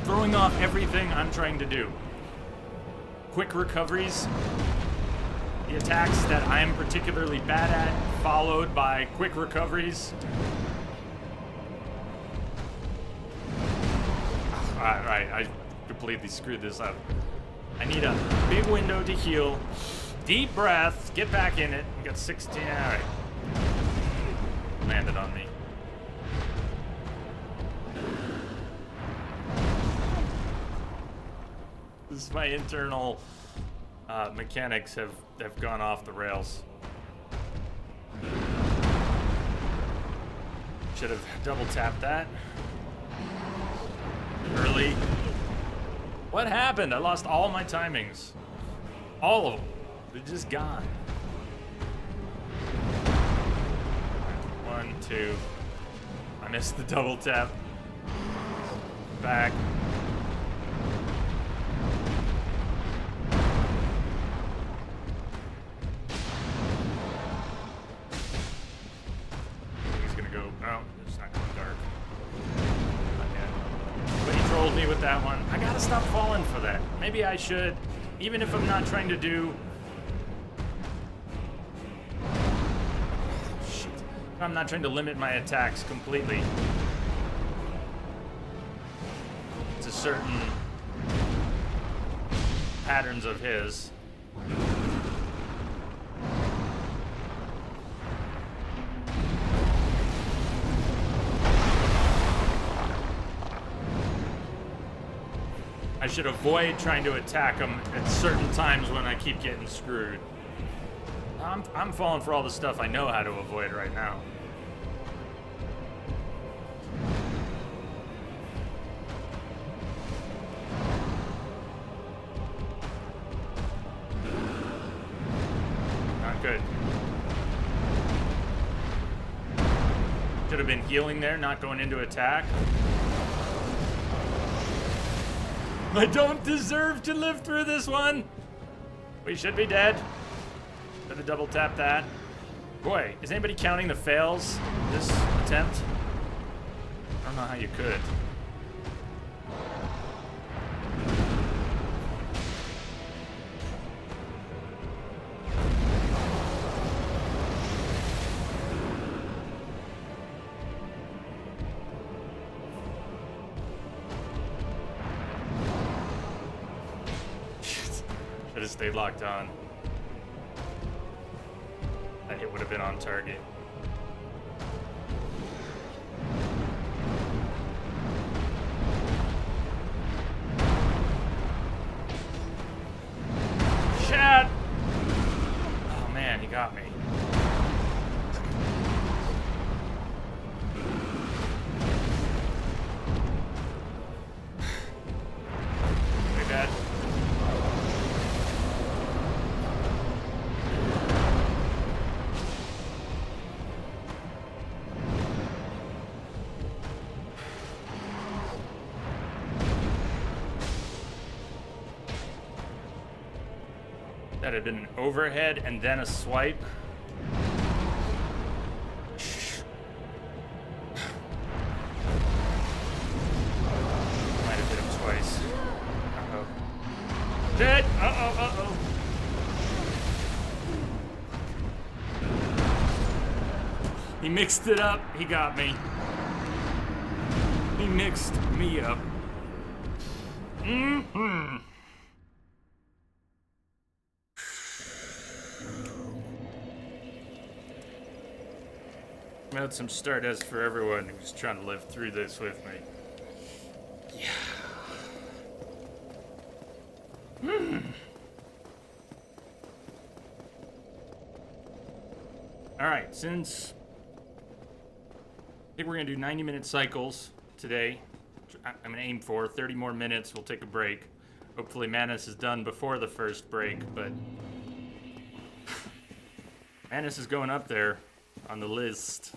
throwing off everything I'm trying to do. Quick recoveries, the attacks that I'm particularly bad at, followed by quick recoveries. Alright, I completely screwed this up. I need a big window to heal. Deep breaths, get back in it. We got 16, alright. Landed on me. This is my internal mechanics have gone off the rails. Should have double tapped that early. What happened? I lost all my timings. All of them. They're just gone. 1, 2. I missed the double tap. Back. He's gonna go. No, it's not going dark. Not yet. But he trolled me with that one. I gotta stop falling for that. Maybe I should, even if I'm not trying to do. Shit. I'm not trying to limit my attacks completely to certain patterns of his. I should avoid trying to attack him at certain times when I keep getting screwed. I'm falling for all the stuff I know how to avoid right now. Not good. Should have been healing there, not going into attack. I don't deserve to live through this one. We should be dead. Should have double tapped that. Boy, is anybody counting the fails this attempt? I don't know how you could. Should have stayed locked on. That hit would have been on target. Shit! Oh man, he got me. Pretty bad. That had been an overhead and then a swipe. Might have hit him twice. Uh-oh. Dead! Uh-oh, uh-oh. He mixed it up. He got me. He mixed me up. Mm-hmm. I had some Stardust for everyone who's trying to live through this with me. Yeah. Alright, since I think we're going to do 90-minute cycles today. I'm going to aim for 30 more minutes. We'll take a break. Hopefully Manus is done before the first break, but Manus is going up there. on the list.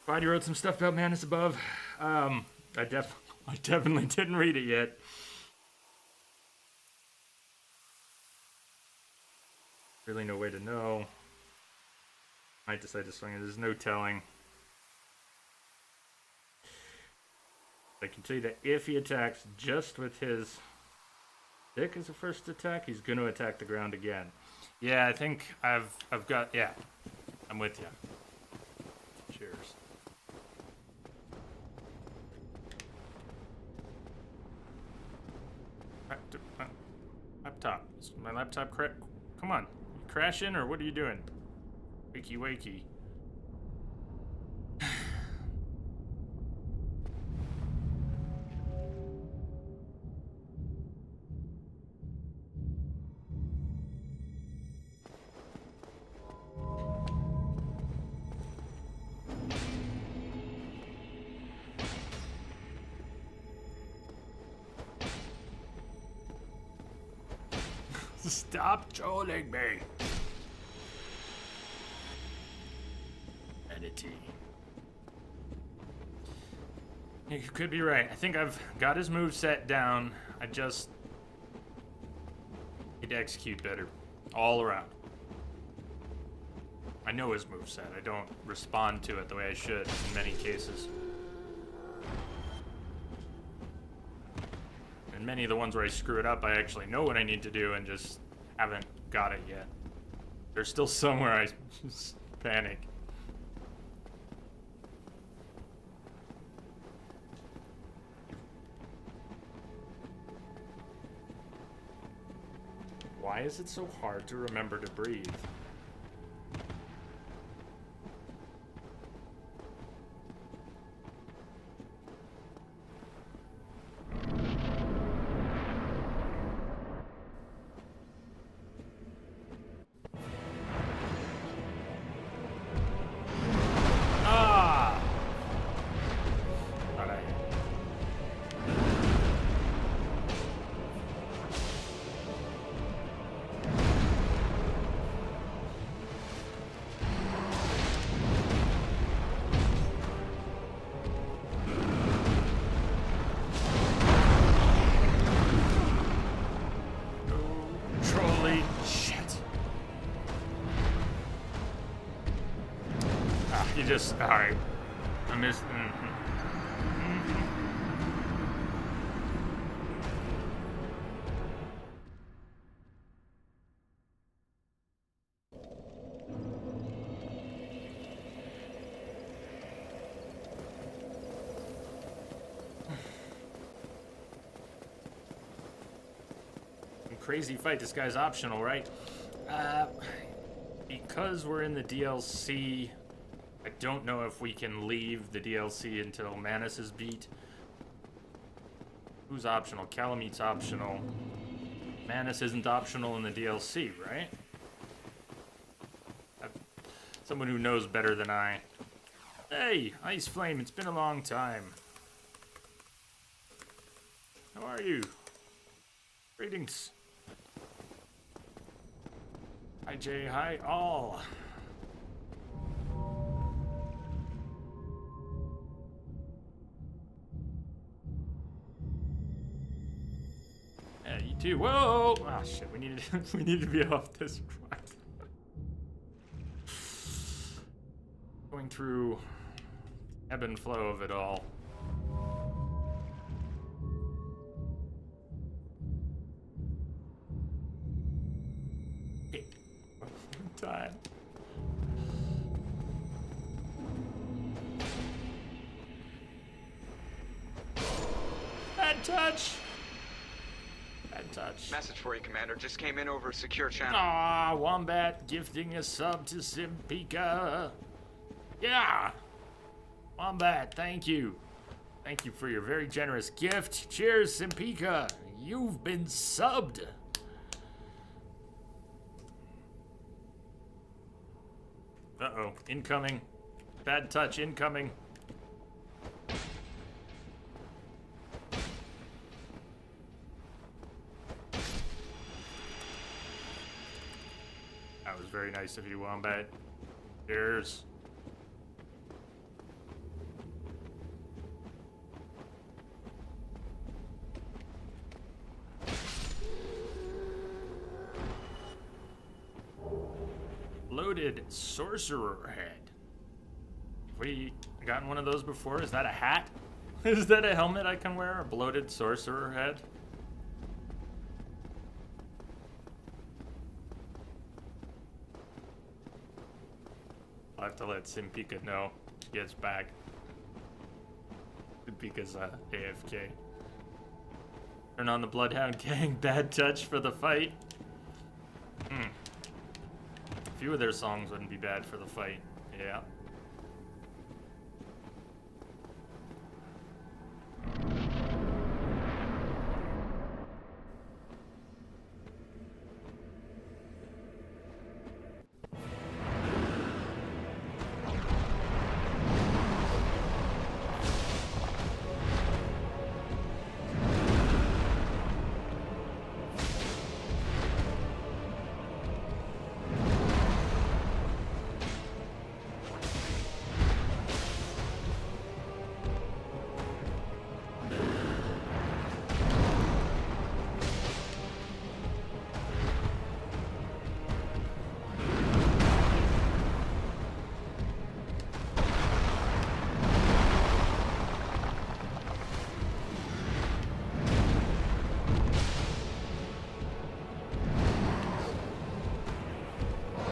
Glad you wrote some stuff about Manus Above. I definitely didn't read it yet. Really no way to know. Might decide to swing it. There's no telling. I can tell you that if he attacks just with his stick as a first attack, he's going to attack the ground again. Yeah, I think I've got, yeah, I'm with you. Cheers. Laptop. Is my laptop come on. You crashing or what are you doing? Wakey wakey. Stop trolling me. Entity. You could be right. I think I've got his moveset down. I just need to execute better. All around. I know his moveset. I don't respond to it the way I should in many cases. And many of the ones where I screw it up, I actually know what I need to do and just haven't got it yet. There's still somewhere I just panic. Why is it so hard to remember to breathe? Alright. I missed. Crazy fight. This guy's optional, right? Because we're in the DLC. I don't know if we can leave the DLC until Manus is beat. Who's optional? Calamete's optional. Manus isn't optional in the DLC, right? Someone who knows better than I. Hey, Ice Flame, it's been a long time. How are you? Greetings. Hi Jay, hi all. You too. Whoa! Ah, shit. We need to be off this front. Going through ebb and flow of it all. Time. Bad touch. Touch. Message for you, Commander. Just came in over a secure channel. Ah, Wombat gifting a sub to Simpika. Yeah. Wombat, thank you. Thank you for your very generous gift. Cheers, Simpika. You've been subbed. Uh-oh. Incoming. Bad touch incoming. That was very nice of you, Wombat. Cheers. Loaded sorcerer head. Have we gotten one of those before? Is that a hat? Is that a helmet I can wear? A bloated sorcerer head? I'll have to let Simpika know she gets back. Simpika's AFK. Turn on the Bloodhound Gang. Bad touch for the fight. A few of their songs wouldn't be bad for the fight. Yeah.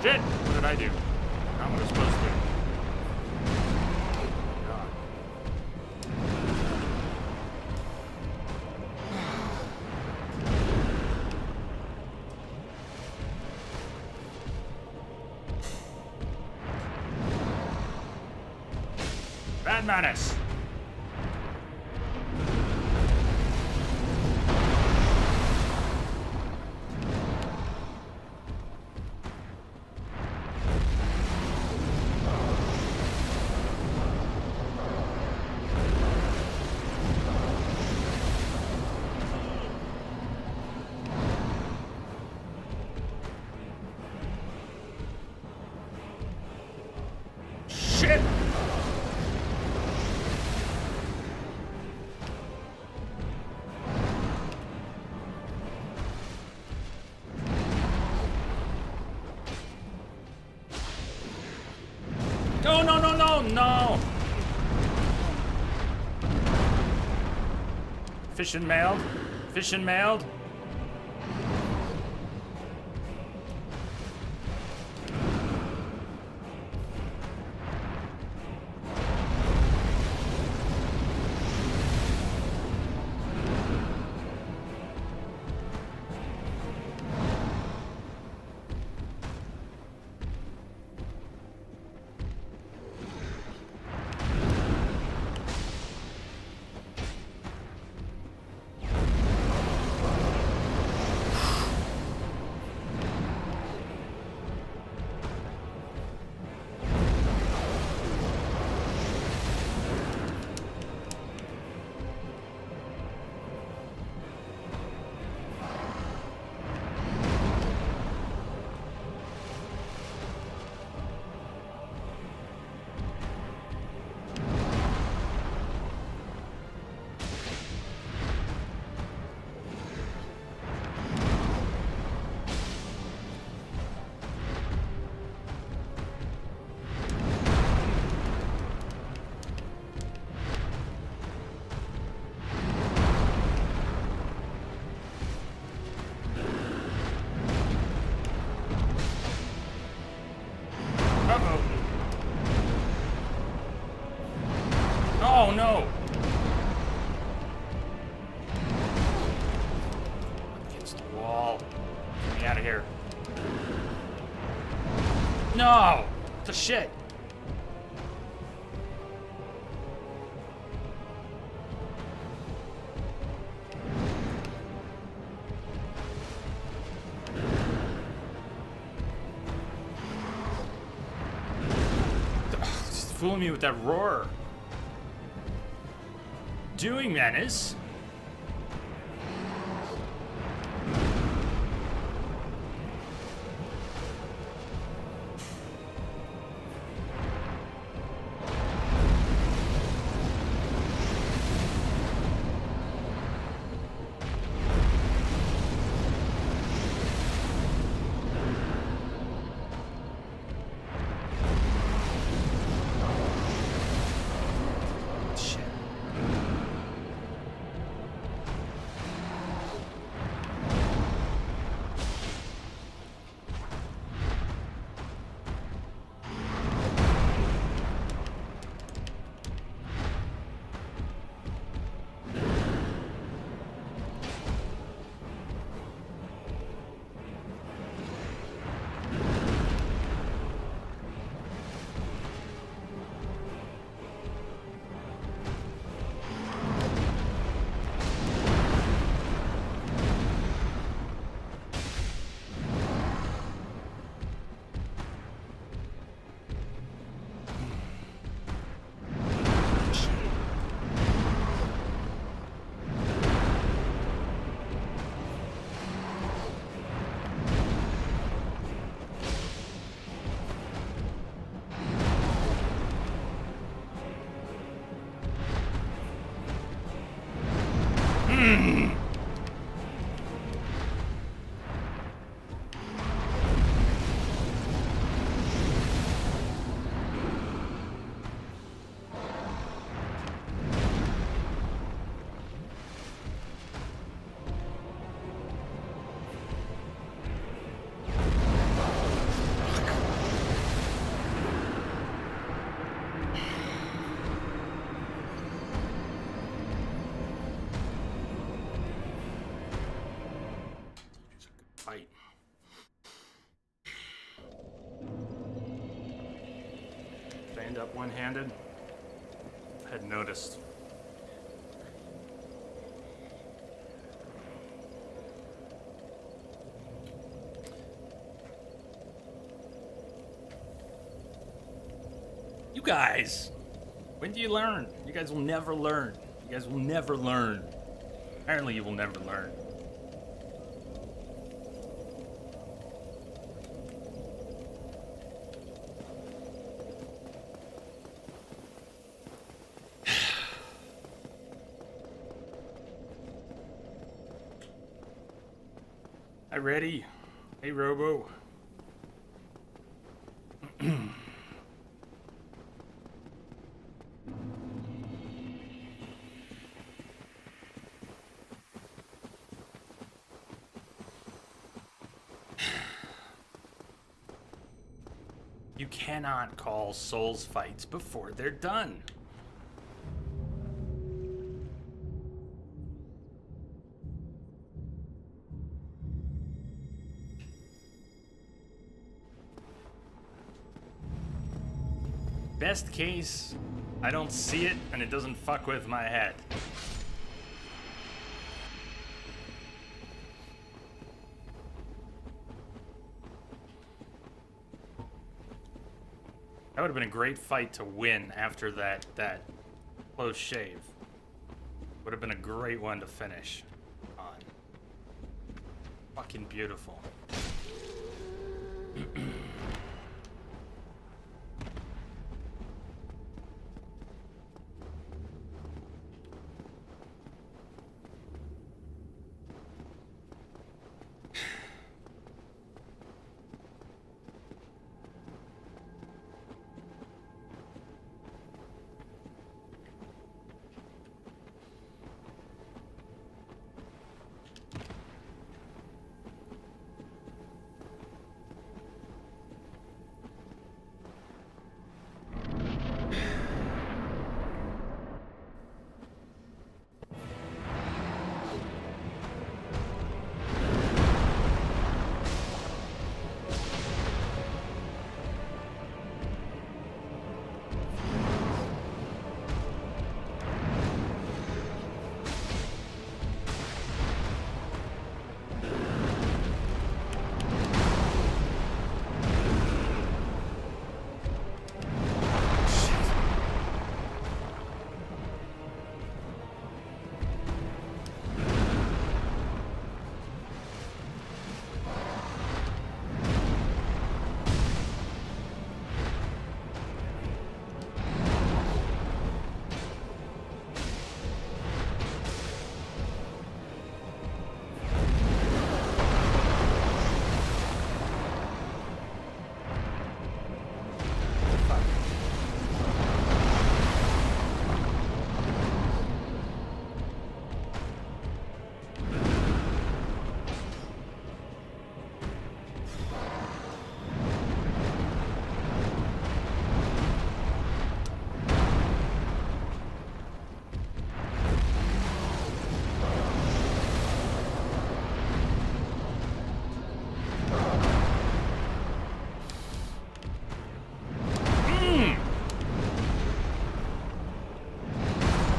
Shit! What did I do? Not what I was supposed to. God. Bad manners! Shit! No, no, no, no, no! Fishing mailed? Fishing mailed? Oh no! Against the wall. Get me out of here. No! What the shit? Just fooling me with that roar. Doing, Menace? Fight. Stand up one-handed. I had noticed. You guys! When do you learn? You guys will never learn. You guys will never learn. Apparently you will never learn. Hi, ready? Hey, Robo. You cannot call Souls fights before they're done. Best case, I don't see it and it doesn't fuck with my head. That would have been a great fight to win after that close shave. Would have been a great one to finish on. Fucking beautiful.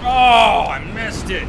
Oh, I missed it.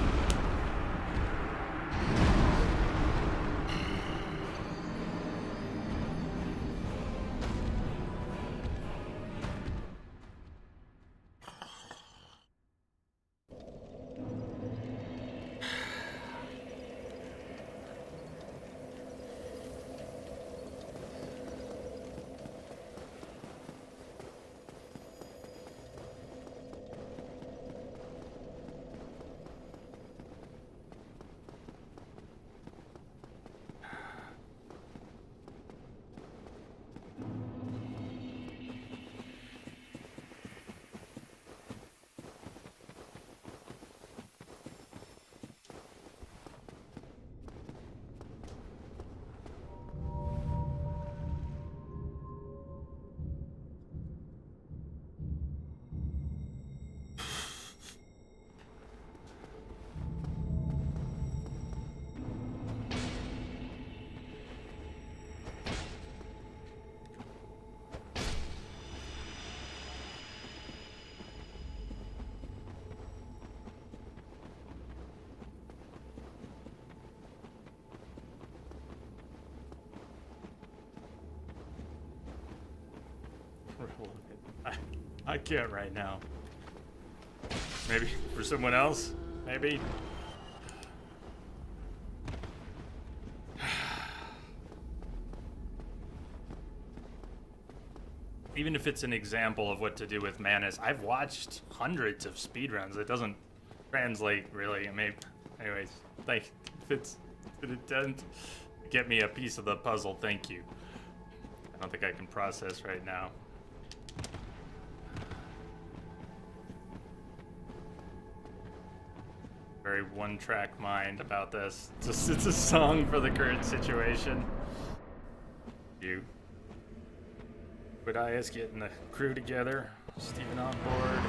I can't right now. Maybe for someone else? Maybe? Even if it's an example of what to do with Manus, I've watched hundreds of speedruns. It doesn't translate really. I mean, anyways, like if it doesn't get me a piece of the puzzle, thank you. I don't think I can process right now. Very one-track mind about this. It's a song for the current situation. You. Woodias getting the crew together. Steven on board.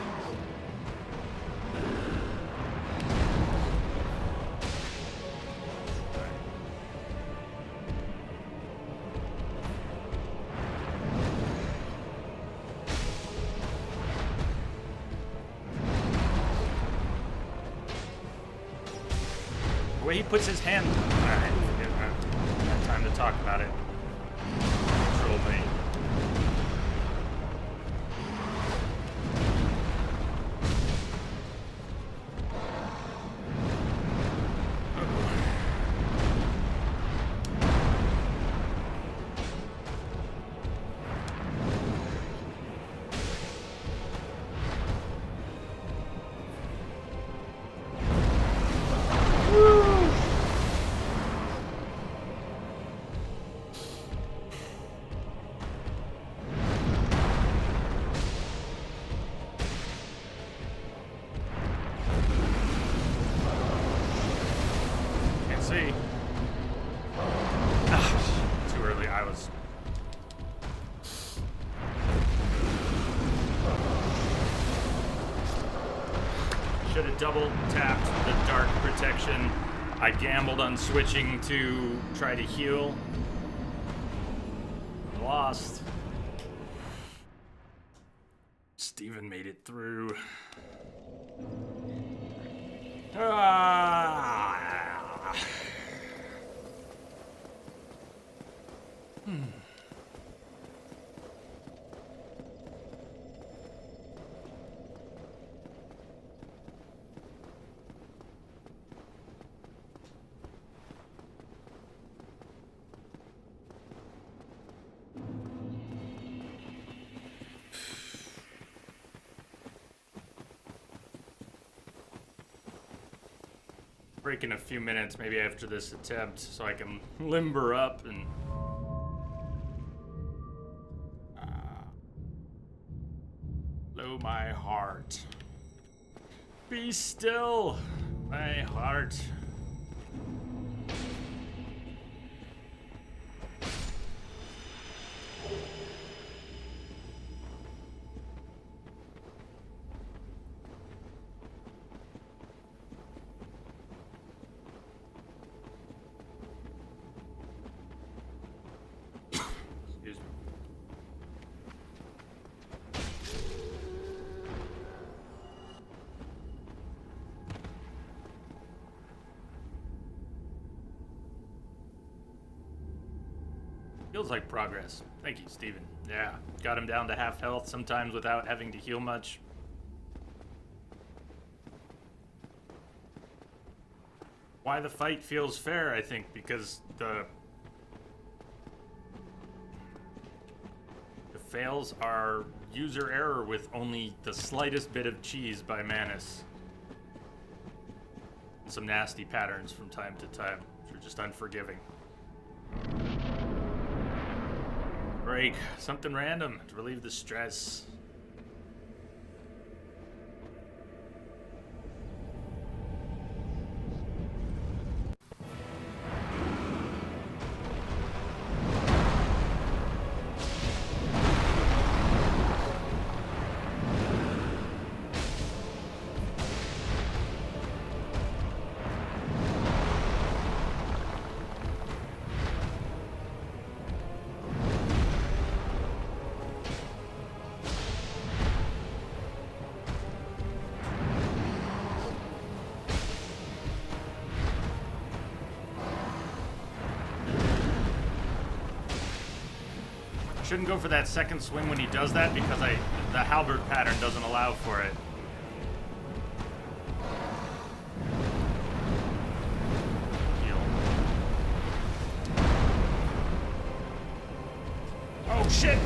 The way he puts his hand. Alright, forget that. I had time to talk about it. Control me. See. Too early. I was. Should have double tapped the dark protection. I gambled on switching to try to heal. Lost. Steven made it through. Break in a few minutes, maybe after this attempt, so I can limber up and low my heart. Be still, my heart. Feels like progress. Thank you, Steven. Yeah, got him down to half health, sometimes without having to heal much. Why the fight feels fair, I think, because the fails are user error with only the slightest bit of cheese by Manus. Some nasty patterns from time to time, which are just unforgiving. Break. Something random to relieve the stress. Shouldn't go for that second swing when he does that because the halberd pattern doesn't allow for it. Heal. Oh shit!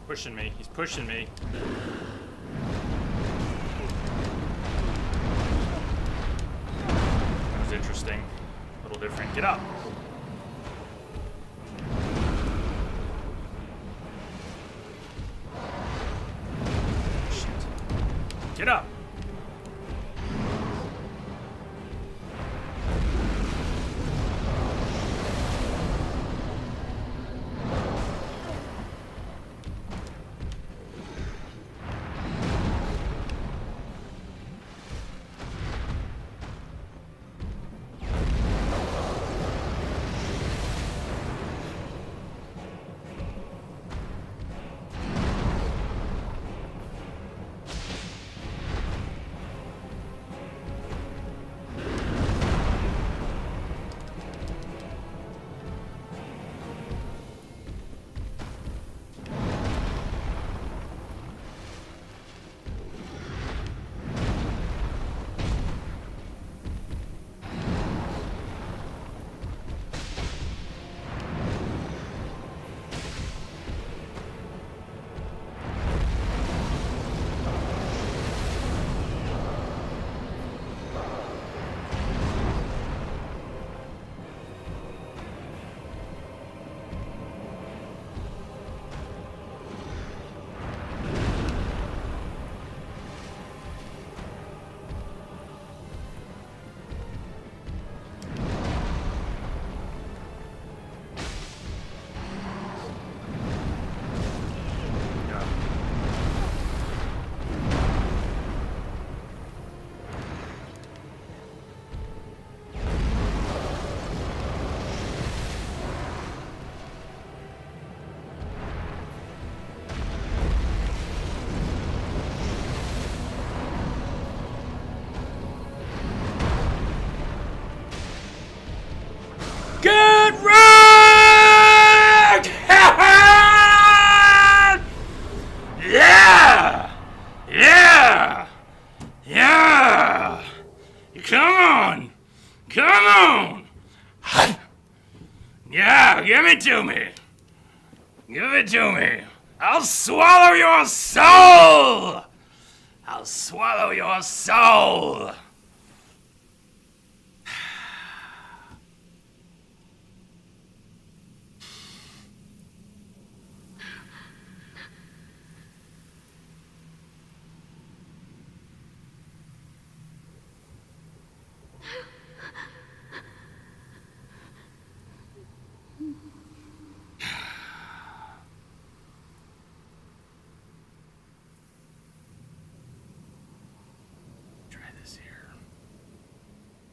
Pushing me. He's pushing me. That was interesting. A little different. Get up. Shit. Get up. Get wrecked! Yeah! Yeah! Yeah! Come on! Come on! Yeah, give it to me! Give it to me! I'll swallow your soul! I'll swallow your soul!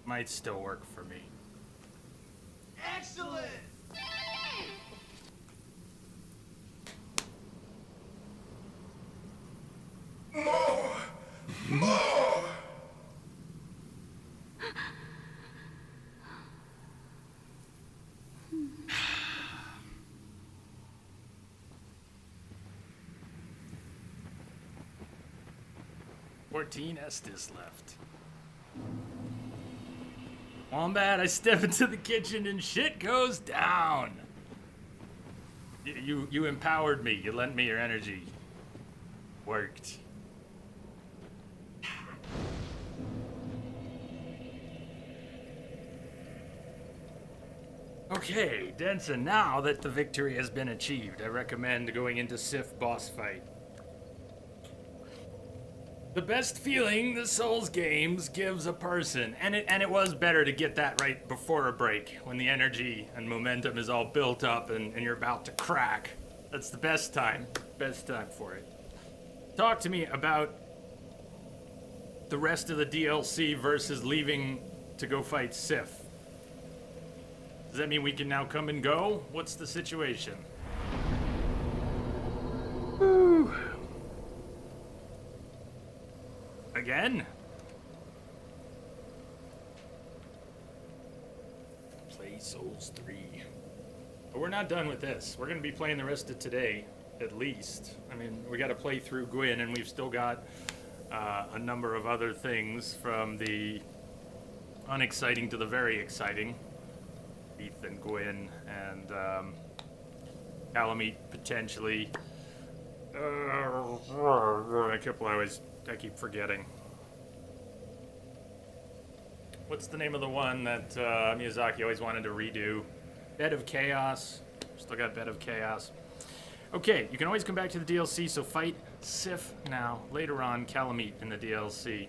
Might still work for me. Excellent! 14 Estes left. Wombat, I step into the kitchen and shit goes down. You empowered me. You lent me your energy. Worked. Okay, Denson, now that the victory has been achieved, I recommend going into Sif boss fight. The best feeling the Souls games gives a person, and it was better to get that right before a break, when the energy and momentum is all built up and you're about to crack. That's the best time for it. Talk to me about the rest of the DLC versus leaving to go fight Sif. Does that mean we can now come and go? What's the situation? Woo. Again? Play Souls 3. But we're not done with this. We're going to be playing the rest of today, at least. I mean, we got to play through Gwyn, and we've still got a number of other things, from the unexciting to the very exciting. Ethan, Gwyn, and Calamite potentially. I keep forgetting. What's the name of the one that Miyazaki always wanted to redo? Bed of Chaos. Still got Bed of Chaos. Okay, you can always come back to the DLC, so fight Sif now. Later on, Calamite in the DLC.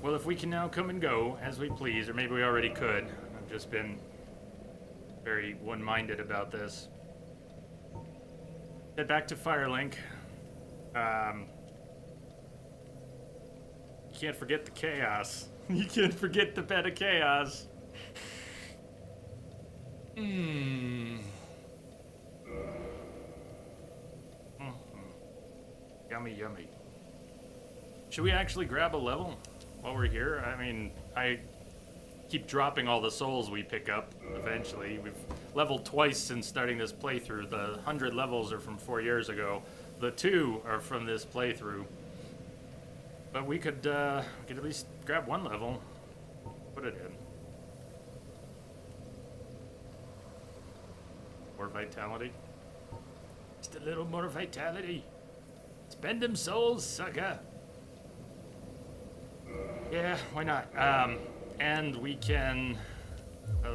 Well, if we can now come and go as we please, or maybe we already could. I've just been very one-minded about this. Head back to Firelink. You can't forget the chaos. You can't forget the Bed of Chaos. Yummy, yummy. Should we actually grab a level while we're here? I mean, I keep dropping all the souls we pick up eventually. We've leveled twice since starting this playthrough. The 100 levels are from 4 years ago. The 2 are from this playthrough. But we could at least grab one level. Put it in. More vitality. Just a little more vitality. Spend them souls, sucker. Yeah, why not? And we can...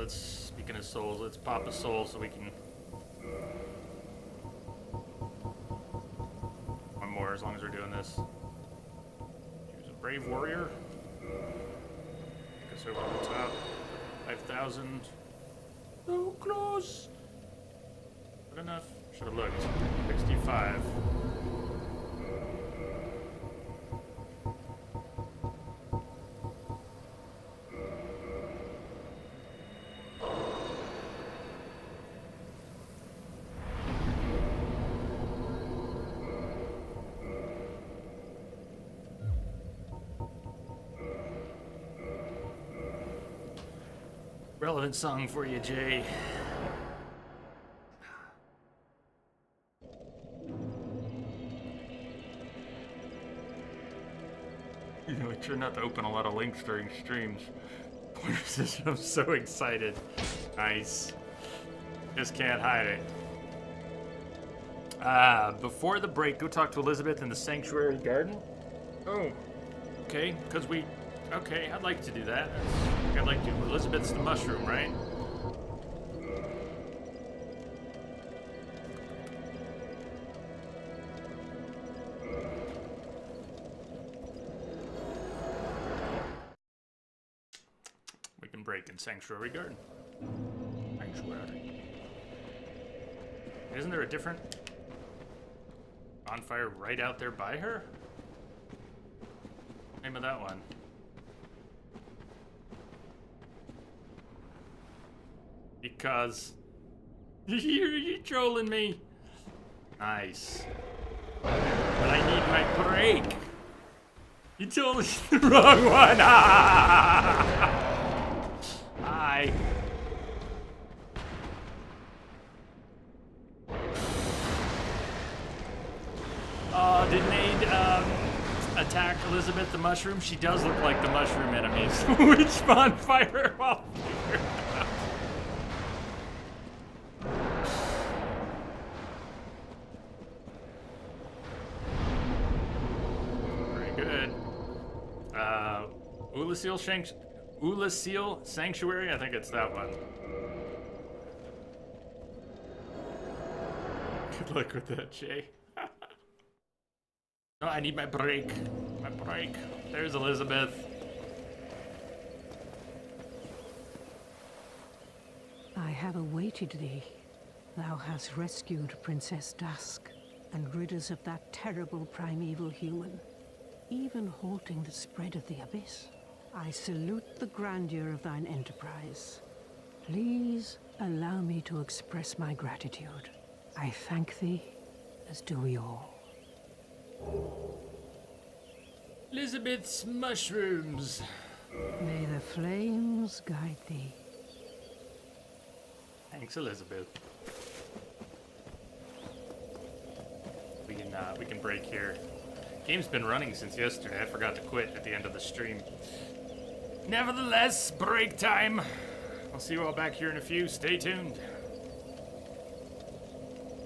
speaking of souls, let's pop a soul so we can... One more, as long as we're doing this. Choose a brave warrior. Take us over the top. 5,000. So close! Good enough? Should have looked. 65. Relevant song for you, Jay. You know, I try not to open a lot of links during streams. I'm so excited. Nice. Just can't hide it. Before the break, go talk to Elizabeth in the Sanctuary Garden. Oh, okay, because we... Okay, I'd like to do that. I'd like to. Elizabeth's the mushroom, right? We can break in Sanctuary Garden. Sanctuary. Isn't there a different bonfire right out there by her? Name of that one. Because you're trolling me. Nice. But I need my break. You told me the wrong one. Hi. Oh, did Nade attack Elizabeth the mushroom? She does look like the mushroom enemies. Which bonfire? Ulasil Sanctuary? I think it's that one. Good luck with that, Jay. Oh, I need my break. My break. There's Elizabeth. I have awaited thee. Thou hast rescued Princess Dusk and rid us of that terrible primeval human. even halting the spread of the abyss. I salute the grandeur of thine enterprise. Please allow me to express my gratitude. I thank thee, as do we all. Elizabeth's mushrooms. May the flames guide thee. Thanks, Elizabeth. We can break here. Game's been running since yesterday. I forgot to quit at the end of the stream. Nevertheless, break time. I'll see you all back here in a few. Stay tuned.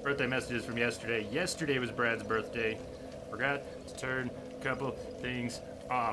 Birthday messages from yesterday. Yesterday was Brad's birthday. Forgot to turn a couple things off.